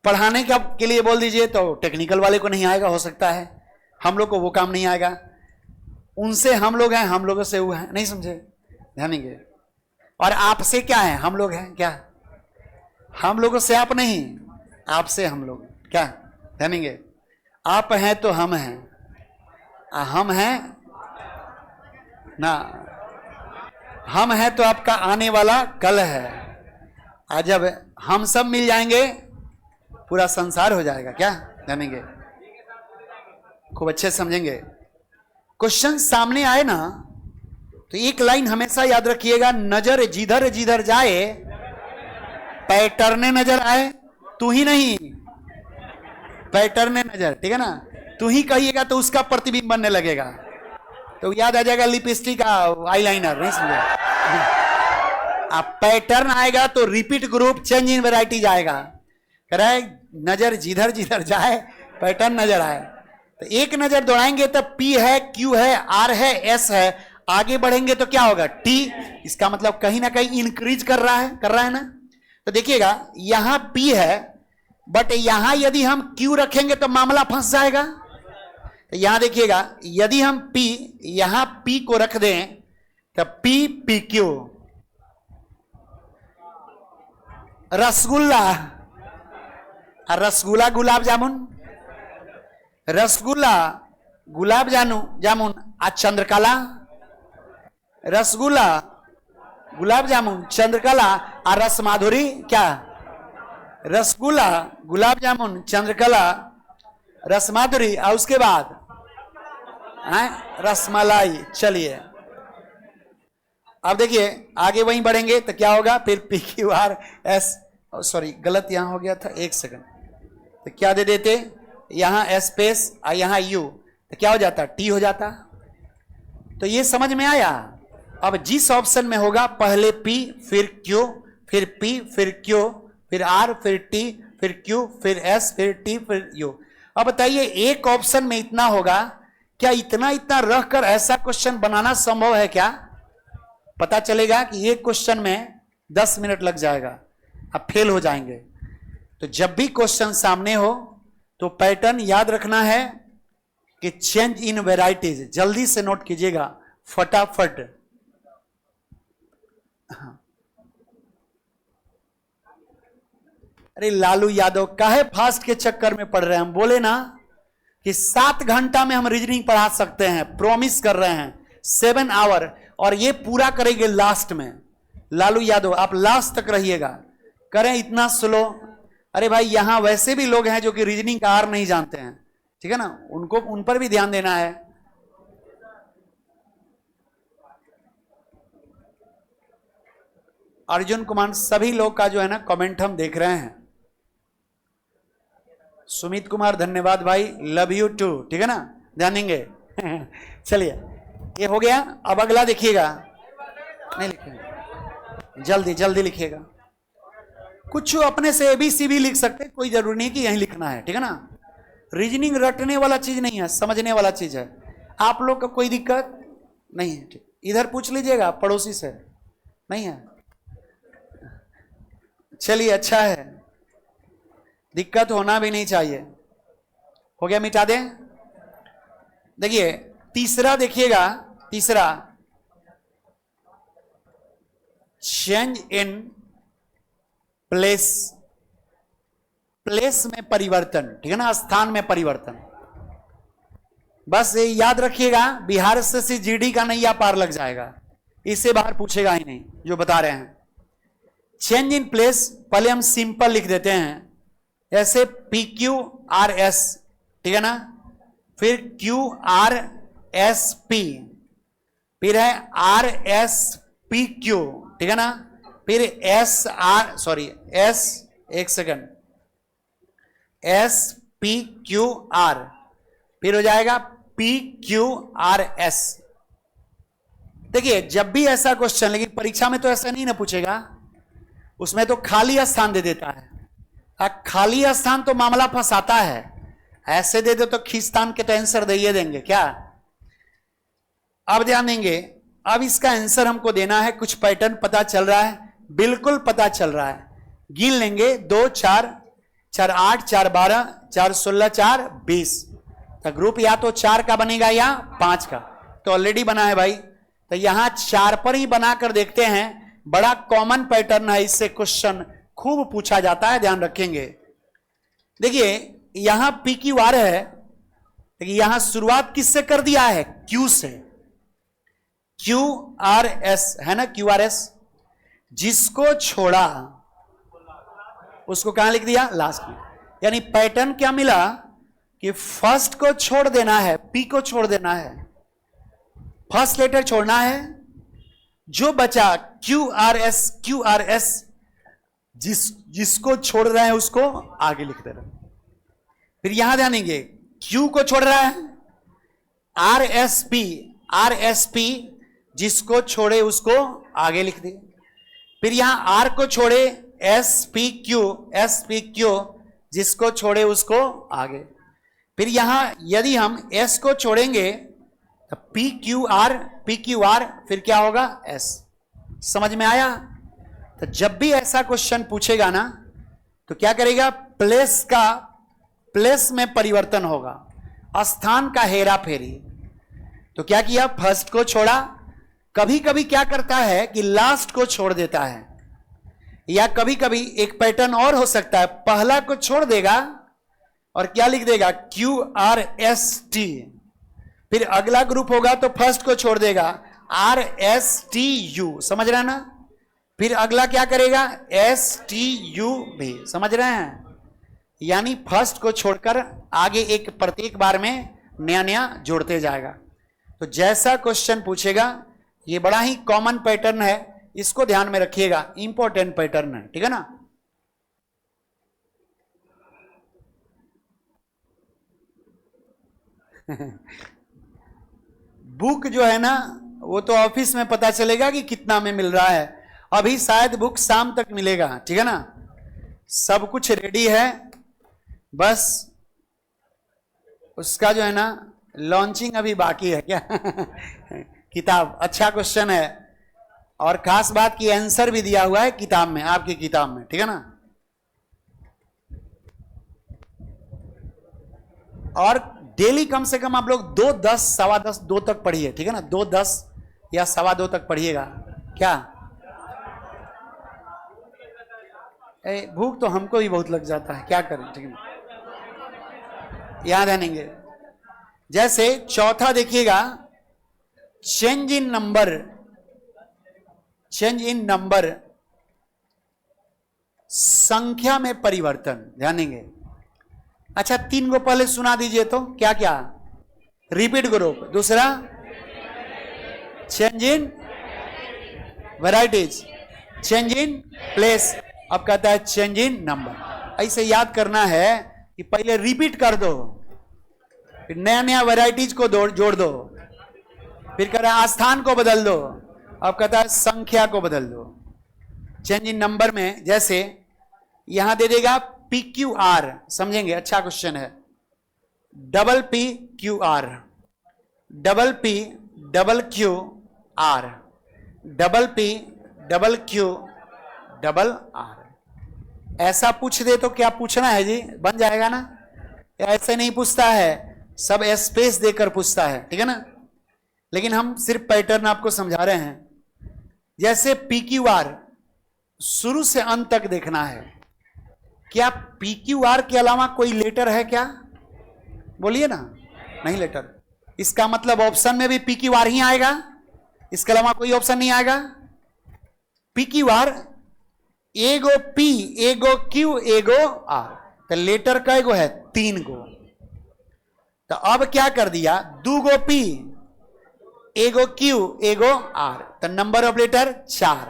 पढ़ाने के लिए बोल दीजिए तो टेक्निकल वाले को नहीं आएगा, हो सकता है हम लोग को वो काम नहीं आएगा। उनसे हम लोग हैं, हम लोगों से वो है, नहीं समझे, जानेंगे। और आपसे क्या है, हम लोग हैं क्या, हम लोगों से आप नहीं, आपसे हम लोग, क्या जानेंगे। आप हैं तो हम हैं, हम हैं ना, हम हैं तो आपका आने वाला कल है। आज जब हम सब मिल जाएंगे पूरा संसार हो जाएगा, क्या जानेंगे, खूब अच्छे समझेंगे। क्वेश्चन सामने आए ना तो एक लाइन हमेशा याद रखिएगा, नजर जिधर जिधर जाए पैटर्न नजर आए, तू ही नहीं पैटर्न नजर, ठीक है ना। तू ही कहिएगा तो उसका प्रतिबिंब बनने लगेगा, तो याद आ जाएगा लिपस्टिक का आईलाइनर, नहीं समझे। अब पैटर्न आएगा तो repeat group change in varieties आएगा, कह रहा है नजर जिधर जिधर जाए पैटर्न नजर आए। तो एक नजर दौड़ाएंगे तो पी है, क्यू है, आर है, एस है, आगे बढ़ेंगे तो क्या होगा, टी। इसका मतलब कहीं ना कहीं इंक्रीज कर रहा है ना। तो देखिएगा यहां पी है, बट यहां यदि हम क्यू रखेंगे तो मामला फंस जाएगा। तो यहां देखिएगा यदि हम पी, यहां पी को रख दें तो P P Q. Rasgulla, rasgulla gulab jamun, rasgulla gulab jamun आज चंद्रकला, रसगुल्ला गुलाब जामुन चंद्रकला और रस माधुरी, क्या रसगुल्ला गुलाब जामुन चंद्रकला रस माधुरी, और उसके बाद रसमलाई। चलिए अब देखिए आगे वहीं बढ़ेंगे तो क्या होगा, फिर P Q R S, sorry गलत यहां हो गया था, एक सेकंड। तो क्या दे देते, यहां एस स्पेस और यहां यू, तो क्या हो जाता, टी हो जाता। तो ये समझ में आया। अब जिस ऑप्शन में होगा पहले पी फिर क्यू फिर पी फिर क्यू फिर आर फिर टी फिर क्यू फिर एस फिर टी फिर यू। अब बताइए एक ऑप्शन में इतना होगा क्या इतना इतना रख कर ऐसा क्वेश्चन बनाना संभव है क्या? पता चलेगा कि एक क्वेश्चन में 10 मिनट लग जाएगा, आप फेल हो जाएंगे। तो जब भी क्वेश्चन सामने हो तो पैटर्न याद रखना है कि चेंज इन वेराइटीज, जल्दी से नोट कीजिएगा फटाफट। अरे लालू यादव काहे फास्ट के चक्कर में पड़ रहे हैं? हम बोले ना कि 7 घंटा में हम रीजनिंग पढ़ा सकते हैं, प्रॉमिस कर रहे हैं 7 आवर, और ये पूरा करेंगे लास्ट में। लालू यादव आप लास्ट तक रहिएगा, करें इतना स्लो। अरे भाई यहां वैसे भी लोग हैं जो कि रीजनिंग का आर नहीं जानते हैं, ठीक है ना, उनको उन पर भी ध्यान देना है। अर्जुन कुमार सभी लोग का जो है ना कमेंट हम देख रहे हैं। सुमित कुमार धन्यवाद भाई, लव यू टू, ठीक है ना, ध्यान देंगे। चलिए ये हो गया। अब अगला देखिएगा, नहीं लिखेंगे, जल्दी जल्दी लिखिएगा। कुछ अपने से एबीसी भी लिख सकते, कोई जरूरी नहीं कि यही लिखना है, ठीक है ना। रीजनिंग रटने वाला चीज नहीं है, समझने वाला चीज है। आप लोग का कोई दिक्कत नहीं है, ठीक। इधर पूछ लीजिएगा पड़ोसी से, नहीं है, चलिए अच्छा है, दिक्कत होना भी नहीं चाहिए। हो गया, मिटा दें। देखिए तीसरा, देखिएगा तीसरा, चेंज इन प्लेस, प्लेस में परिवर्तन, ठीक है ना, स्थान में परिवर्तन। बस ये याद रखिएगा, बिहार से जीडी का नैया पार लग जाएगा, इससे बाहर पूछेगा ही नहीं जो बता रहे हैं। चेंज इन प्लेस पहले हम सिंपल लिख देते हैं, ऐसे पी क्यू आर एस, ठीक है ना, फिर क्यू आर एस पी, फिर है आर एस पी क्यू, ठीक है ना, फिर एस आर, सॉरी एस, एक second, S P Q R, फिर हो जाएगा पी क्यू आर एस। देखिए जब भी ऐसा क्वेश्चन, लेकिन परीक्षा में तो ऐसा नहीं ना पूछेगा, उसमें तो खाली स्थान दे देता है। खाली स्थान तो मामला फंसाता है, ऐसे दे दो तो खींचतान के तो आंसर दे ही देंगे क्या। अब ध्यान देंगे, अब इसका आंसर हमको देना है। कुछ पैटर्न पता चल रहा है, बिल्कुल पता चल रहा है। गिन लेंगे 2 4 4 8 4 12 4 16 4 20, तो ग्रुप या तो 4 का बनेगा या 5 का, तो ऑलरेडी बना है भाई। तो यहां 4 पर ही बनाकर देखते हैं, बड़ा कॉमन पैटर्न है, इससे क्वेश्चन खूब पूछा जाता है, ध्यान रखेंगे। देखिए यहां पी क्यू आर है, देखिए यहां शुरुआत किससे कर दिया है? क्यू से, क्यू आर एस है ना, क्यू आर एस, जिसको छोड़ा उसको कहां लिख दिया? लास्ट में। यानी पैटर्न क्या मिला कि फर्स्ट को छोड़ देना है, पी को छोड़ देना है, फर्स्ट लेटर छोड़ना है, जो बचा Q R S, Q R S जिसको छोड़ रहे हैं उसको आगे लिख दे रहे हैं। फिर यहां ध्यान देंगे, क्यू को छोड़ रहा है, आर एस पी जिसको छोड़े उसको आगे लिख दे। फिर यहां आर को छोड़े, एस पी क्यू जिसको छोड़े उसको आगे। फिर यहां यदि हम एस को छोड़ेंगे तो पी क्यू आर, फिर क्या होगा? एस। समझ में आया? तो जब भी ऐसा क्वेश्चन पूछेगा ना तो क्या करेगा? प्लेस में परिवर्तन होगा, स्थान का हेरा फेरी। तो क्या किया? फर्स्ट को छोड़ा, कभी कभी क्या करता है कि लास्ट को छोड़ देता है, या कभी कभी एक पैटर्न और हो सकता है, पहला को छोड़ देगा और क्या लिख देगा? Q R S T. फिर अगला ग्रुप होगा तो फर्स्ट को छोड़ देगा, आर एस टी यू, समझ रहे हैं ना। फिर अगला क्या करेगा? एस टी यू भी, समझ रहे हैं। यानी फर्स्ट को छोड़कर आगे एक प्रत्येक बार में नया नया जोड़ते जाएगा। तो जैसा क्वेश्चन पूछेगा, ये बड़ा ही कॉमन पैटर्न है, इसको ध्यान में रखिएगा, इंपॉर्टेंट पैटर्न है, ठीक है ना। बुक जो है ना वो तो ऑफिस में पता चलेगा कि कितना में मिल रहा है, अभी शायद बुक शाम तक मिलेगा, ठीक है ना। सब कुछ रेडी है, बस उसका जो है ना लॉन्चिंग अभी बाकी है क्या? किताब, अच्छा क्वेश्चन है, और खास बात की आंसर भी दिया हुआ है किताब में, आपकी किताब में, ठीक है ना। और डेली कम से कम आप लोग 2:10, 2:15, 2 तक पढ़िए, ठीक है ना। 2:10 या 2:15 तक पढ़िएगा। क्या भूख तो हमको भी बहुत लग जाता है, क्या करें, ठीक है ना, याद आनेंगे। जैसे चौथा देखिएगा, change in number, change in number, संख्या में परिवर्तन, ध्यान देंगे। अच्छा 3 को पहले सुना दीजिए तो, क्या क्या? रिपीट ग्रुप, दूसरा change in varieties, change in place, अब कहता है चेंज इन नंबर। ऐसे याद करना है कि पहले रिपीट कर दो, फिर नया नया वैरायटीज को जोड़ दो, फिर कह रहा है स्थान को बदल दो, अब कहता है संख्या को बदल दो। चेंज इन नंबर में जैसे यहां दे देगा PQR, समझेंगे, अच्छा क्वेश्चन है। Double PQR, double P double QR, double P double Q double R। ऐसा पूछ दे तो क्या पूछना है जी, बन जाएगा ना। ऐसे नहीं पूछता है, सब स्पेस देकर पूछता है, ठीक है ना। लेकिन हम सिर्फ पैटर्न आपको समझा रहे हैं। जैसे PQR शुरू से अंत तक देखना है। क्या PQR के अलावा कोई लेटर है क्या? बोलिए ना, नहीं लेटर। इसका मतलब ऑप्शन में भी PQR ही आएगा, इसके अलावा कोई ऑप्शन नहीं आएगा। PQR, एगो P, एगो Q, एगो R, तो लेटर का गो है? 3 गो। तो अब क्या कर दिया, 2 गो P, एगो Q, एगो R, तो नंबर ऑफ लेटर 4।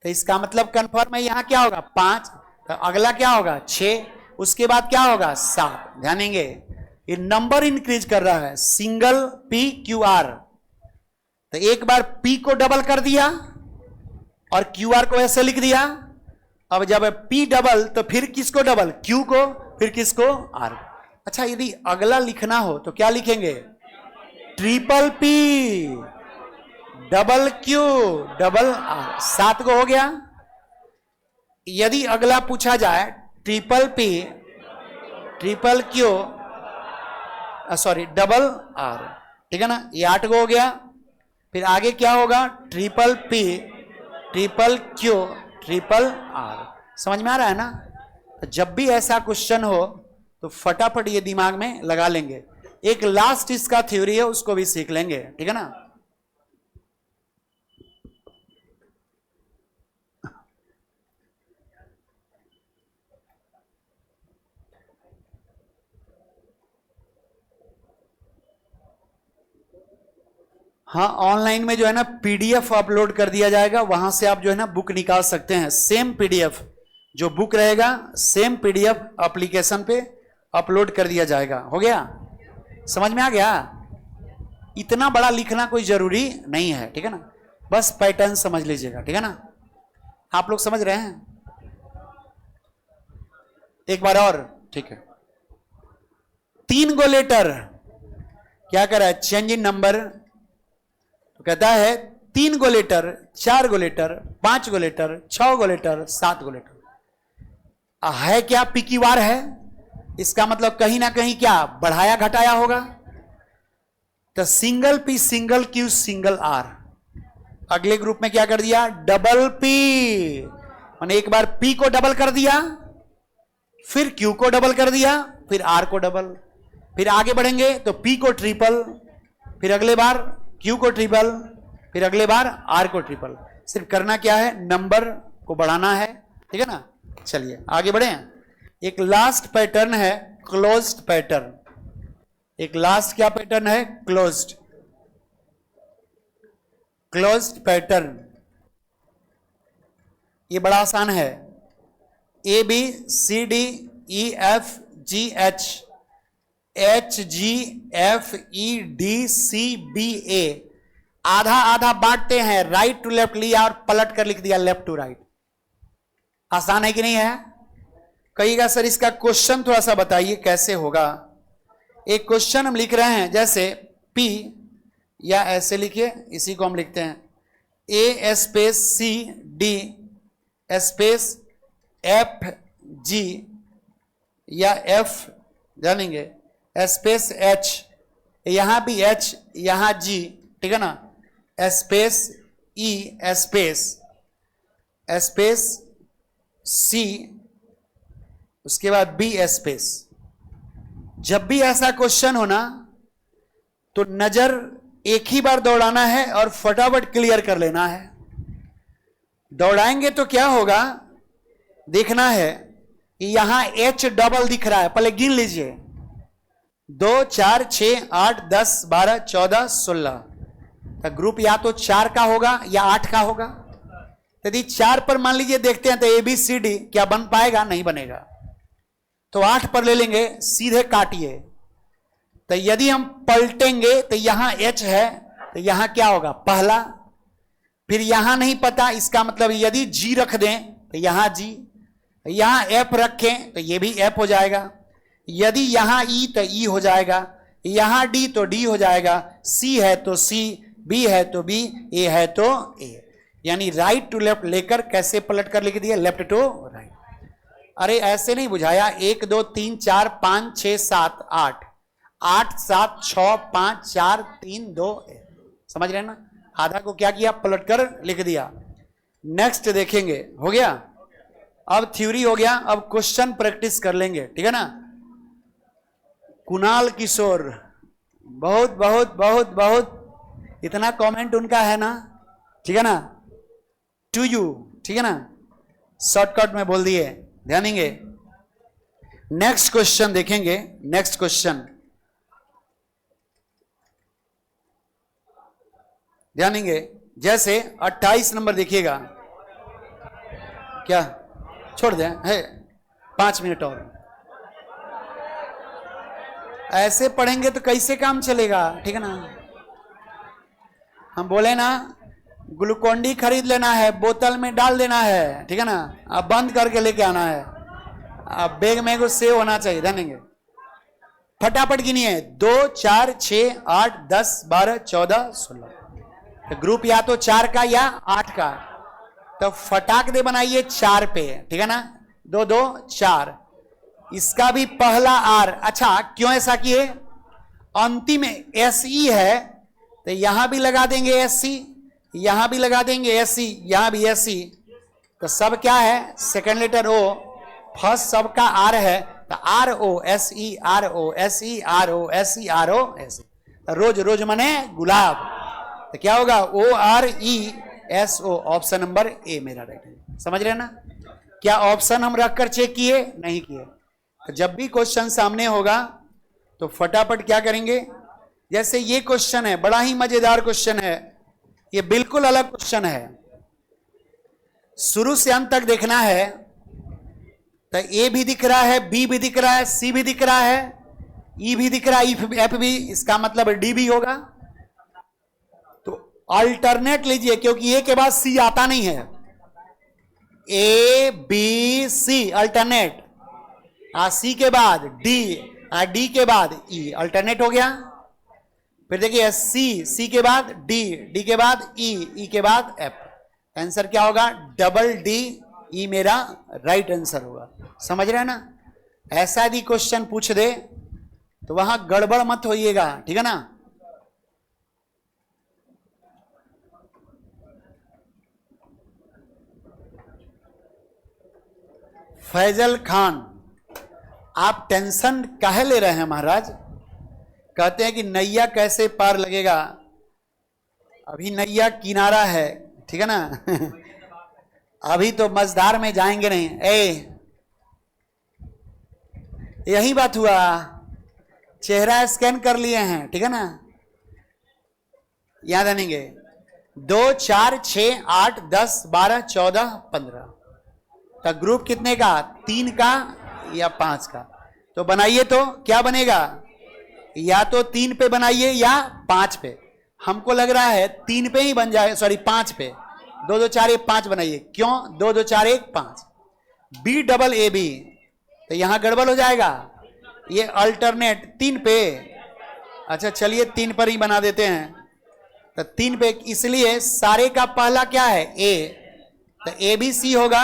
तो इसका मतलब कंफर्म है, यहां क्या होगा 5, तो अगला क्या होगा 6, उसके बाद क्या होगा 7। ध्यान देंगे, ये नंबर इंक्रीज कर रहा है, सिंगल PQR। तो एक बार P को डबल कर दिया और QR को ऐसे लिख दिया। अब जब P डबल तो फिर किसको डबल, Q को, फिर किसको, R। अच्छा यदि अगला लिखना हो तो क्या लिखेंगे, triple P double Q double R, 7 को हो गया। यदि अगला पूछा जाए triple P triple Q sorry double R, ठीक है ना, ये 8 को हो गया। फिर आगे क्या होगा, triple P triple Q triple R। समझ में आ रहा है ना। तो जब भी ऐसा क्वेश्चन हो तो फटाफट ये दिमाग में लगा लेंगे। एक लास्ट इसका थ्योरी है, उसको भी सीख लेंगे, ठीक है ना। हाँ ऑनलाइन में जो है ना PDF अपलोड कर दिया जाएगा, वहां से आप जो है ना बुक निकाल सकते हैं। सेम PDF जो बुक रहेगा, सेम PDF एप्लीकेशन पे अपलोड कर दिया जाएगा। हो गया, समझ में आ गया। इतना बड़ा लिखना कोई जरूरी नहीं है, ठीक है ना, बस पैटर्न समझ लीजिएगा, ठीक है ना। आप लोग समझ रहे हैं? एक बार और, ठीक है। 3 गो लेटर क्या कर रहा है, चेंज इन नंबर। तो कहता है 3 गो लेटर, 4 गो लेटर, 5 गो लेटर, 6 गो लेटर, 7 गो लेटर है क्या, PQR है। इसका मतलब कहीं ना कहीं क्या बढ़ाया घटाया होगा। तो single P single Q single R। अगले ग्रुप में क्या कर दिया, डबल P, मैंने एक बार P को डबल कर दिया, फिर Q को डबल कर दिया, फिर R को डबल। फिर आगे बढ़ेंगे तो P को ट्रिपल, फिर अगले बार Q को ट्रिपल, फिर अगले बार R को ट्रिपल। सिर्फ करना क्या है, नंबर को बढ़ाना है, ठीक है ना। चलिए आगे बढ़े। एक लास्ट पैटर्न है क्लोज्ड पैटर्न। एक लास्ट क्या पैटर्न है, क्लोज्ड। क्लोज्ड पैटर्न ये बड़ा आसान है। ABCDEFGH HGFEDCBA आधा आधा बांटते हैं, राइट टू लेफ्ट लिया और पलट कर लिख दिया लेफ्ट टू राइट। आसान है कि नहीं है? कहिएगा सर इसका क्वेश्चन थोड़ा सा बताइए कैसे होगा। एक क्वेश्चन हम लिख रहे हैं, जैसे P, या ऐसे लिखिए, इसी को हम लिखते हैं A space C D space F G या F जानेंगे स्पेस H, यहां भी H यहां G, ठीक है ना, space E space space C, उसके बाद B स्पेस। जब भी ऐसा क्वेश्चन हो ना तो नजर एक ही बार दौड़ाना है और फटाफट क्लियर कर लेना है। दौड़ाएंगे तो क्या होगा, देखना है कि यहां H डबल दिख रहा है, पहले गिन लीजिए 2 4 6 8 10 12 14 16। तो ग्रुप या तो 4 का होगा या 8 का होगा। यदि 4 पर मान लीजिए देखते हैं तो ABCD क्या बन पाएगा, नहीं बनेगा। तो 8 पर ले लेंगे, सीधे काटिए। तो यदि हम पलटेंगे तो यहां H है, तो यहां क्या होगा, पहला। फिर यहां नहीं पता, इसका मतलब यदि G रख दें तो यहां G, यहां F रखें तो ये भी F हो जाएगा। यदि यहां E तो E हो जाएगा, यहां D तो D हो जाएगा, C है तो C, B है तो B, A है तो A। यानी राइट टू लेफ्ट लेकर कैसे पलट कर लिख दिया, लेफ्ट टू राइट। अरे ऐसे नहीं बुझाया, 1 2 3 4 5 6 7 8 8 7 6 5 4 3 2 1, समझ रहे हैं ना। आधा को क्या किया, पलट कर लिख दिया। नेक्स्ट देखेंगे, हो गया। अब थ्योरी हो गया, अब क्वेश्चन प्रैक्टिस कर लेंगे, ठीक है ना। कुणाल किशोर, बहुत बहुत बहुत बहुत, इतना कमेंट उनका है ना, ठीक है ना, टू यू, ठीक है ना, शॉर्टकट में बोल दिए, ध्यान देंगे। नेक्स्ट क्वेश्चन देखेंगे, नेक्स्ट क्वेश्चन ध्यान देंगे। जैसे 28 नंबर देखिएगा, क्या छोड़ दें, है 5 मिनट और। ऐसे पढ़ेंगे तो कैसे काम चलेगा, ठीक है ना। हम बोले ना ग्लूकोन डी खरीद लेना है, बोतल में डाल देना है, ठीक है ना, अब बंद करके लेके आना है, अब बैग में कुछ सेव होना चाहिए, जानेंगे। फटाफट गिनिए, 2 4 6 8 10 12 14 16। तो ग्रुप या तो 4 का या 8 का, तो फटाक दे बनाइए 4 पे, ठीक है ना, 2 2 4। इसका भी पहला R, अच्छा क्यों ऐसा किए, अंतिम SE है तो यहां भी लगा देंगे SC, यहां भी लगा देंगे SC, यहां भी SC। तो सब क्या है, सेकंड लेटर O, फर्स्ट सबका R है, तो RO SE RO SE RO SE RO SE। रोज रोज मने गुलाब, तो क्या होगा, ORESO, ऑप्शन नंबर A मेरा राइट है। समझ रहे हैं ना। क्या ऑप्शन हम रखकर चेक किए, नहीं किए। तो जब भी क्वेश्चन सामने होगा तो फटाफट क्या करेंगे, जैसे ये क्वेश्चन है, बड़ा ही मजेदार क्वेश्चन है, ये बिल्कुल अलग क्वेश्चन है, शुरू से अंत तक देखना है। तो ए भी दिख रहा है, बी भी दिख रहा है, सी भी दिख रहा है, ई भी दिख रहा है, एफ भी, इसका मतलब डी भी होगा। तो अल्टरनेट लीजिए, क्योंकि ए के बाद सी आता नहीं है, ए बी सी अल्टरनेट, सी के बाद डी, डी के बाद ई, अल्टरनेट हो गया। फिर देखिए सी के बाद डी, डी के बाद ई के बाद एफ। आंसर क्या होगा, डबल डी ई मेरा राइट आंसर होगा। समझ रहे हैं ना। ऐसा यदि क्वेश्चन पूछ दे तो वहां गड़बड़ मत होइएगा, ठीक है ना। फैजल खान, आप टेंशन काहे ले रहे हैं महाराज, कहते हैं कि नैया कैसे पार लगेगा, अभी नैया किनारा है, ठीक है ना अभी तो मझधार में जाएंगे नहीं। यही बात हुआ, चेहरा स्कैन कर लिए हैं, ठीक है ना, याद आनेंगे। 2 4 6 8 10 12 14 15। तो ग्रुप कितने का, 3 का या 5 का। तो बनाइए, तो क्या बनेगा, या तो 3 पे बनाइए या 5 पे। हमको लग रहा है 3 पे ही बन जाए, सॉरी 5 पे। 2 2 4 1 5 बनाइए, क्यों, 2 2 4 1 5। बी डबल ए बी, तो यहां गड़बड़ हो जाएगा, ये अल्टरनेट 3 पे। अच्छा चलिए 3 पर ही बना देते हैं। तो 3 पे इसलिए सारे का पहला क्या है ए, तो ए बी सी होगा।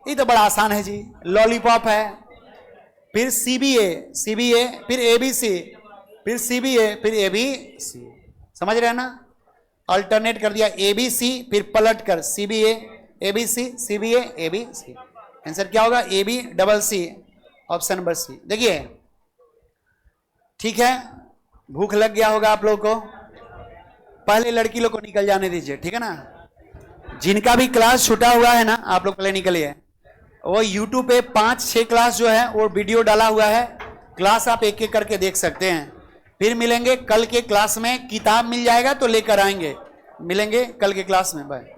ये तो बड़ा आसान है जी, लॉलीपॉप है। फिर सी बी ए, फिर ए बी सी, फिर सी बी ए, फिर ए बी सी। समझ रहे हैं ना? अल्टरनेट कर दिया ए बी सी, फिर पलट कर C B A B C, C B A B C. Answer क्या होगा? A B double C, option number C. देखिए ठीक है, भूख लग गया होगा आप लोग को। पहले लड़की लोग को निकल जाने दीजिए, ठीक है ना? जिनका भी क्लास छूटा हुआ है ना, आप लोग पहले निकलिए। वो YouTube पे 5-6 क्लास जो है वो वीडियो डाला हुआ है, क्लास आप एक एक करके देख सकते हैं। फिर मिलेंगे कल के क्लास में, किताब मिल जाएगा तो लेकर आएंगे। मिलेंगे कल के क्लास में, बाय।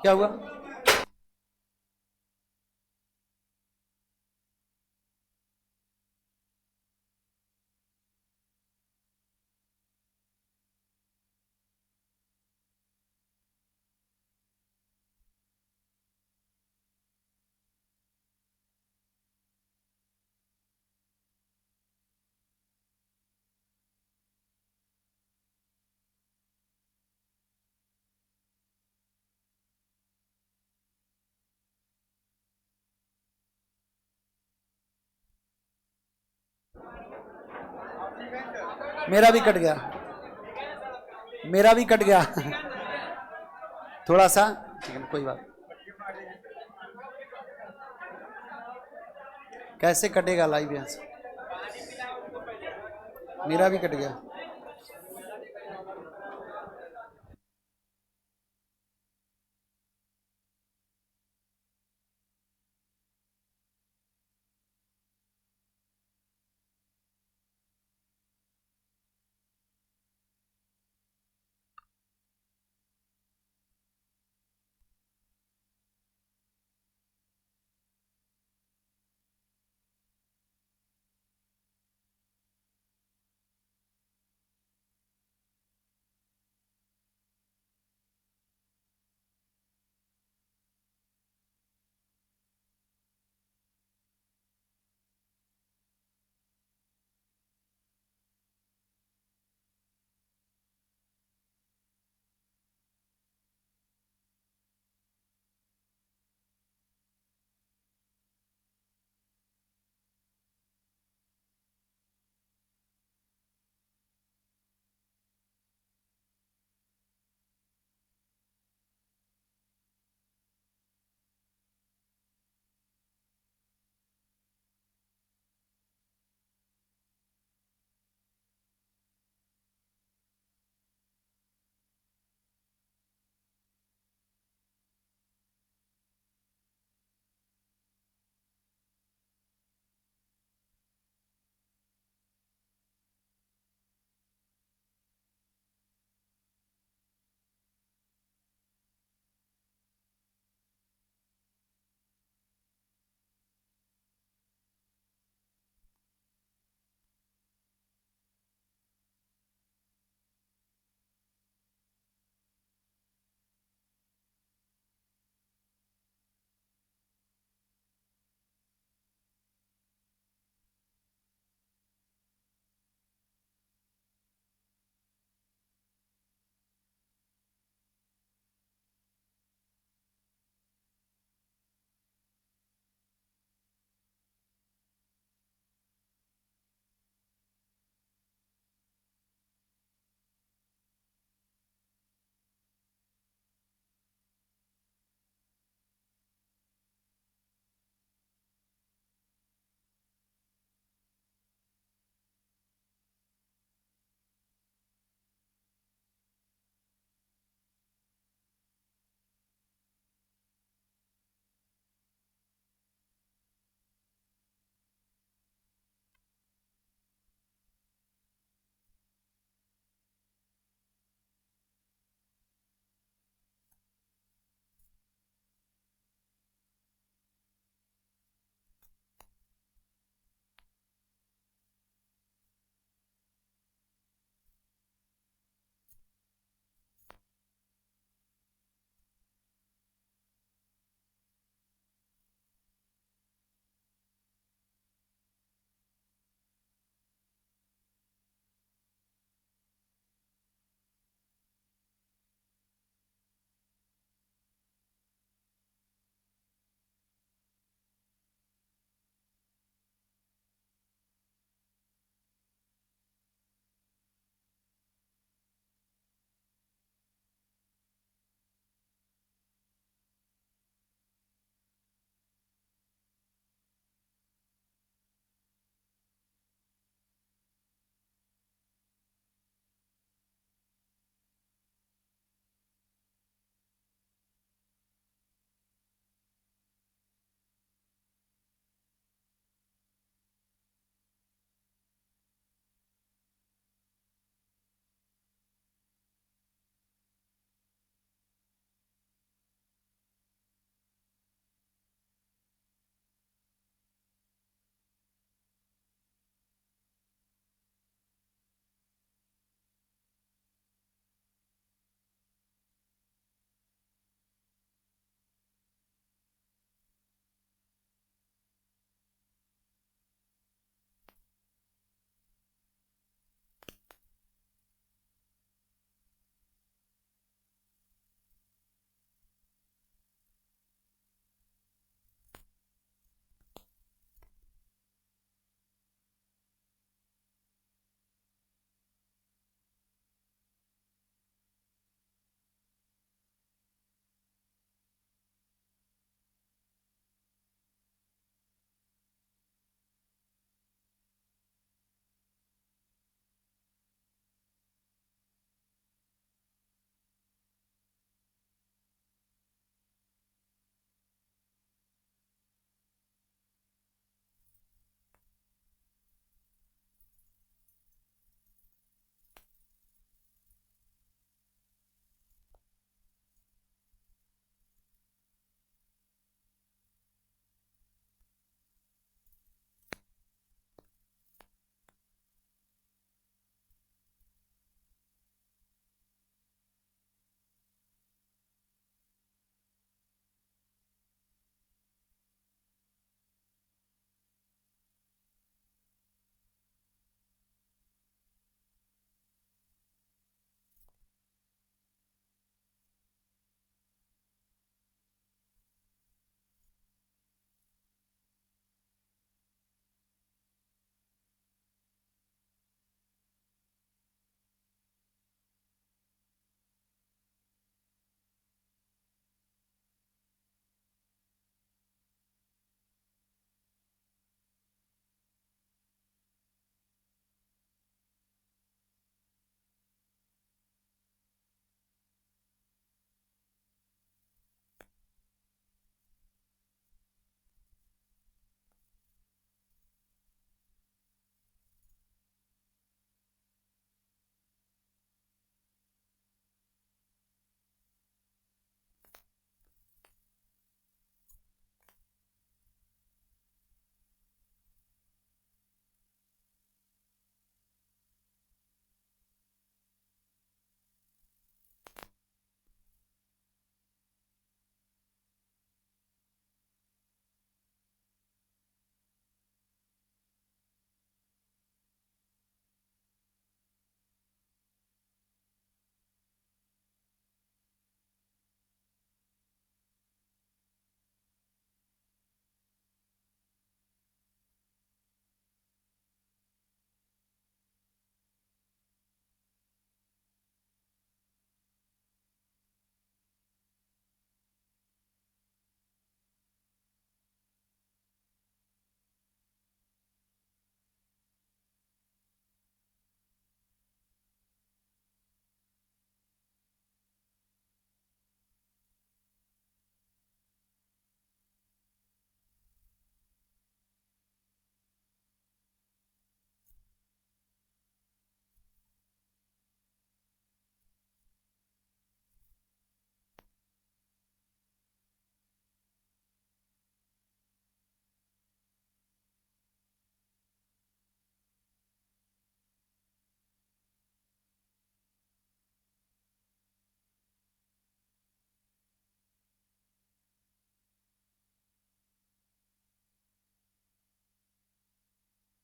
क्या हुआ? मेरा भी कट गया, मेरा भी कट गया थोड़ा सा, ठीक है कोई बात। कैसे कटेगा लाइव यहाँ से? मेरा भी कट गया।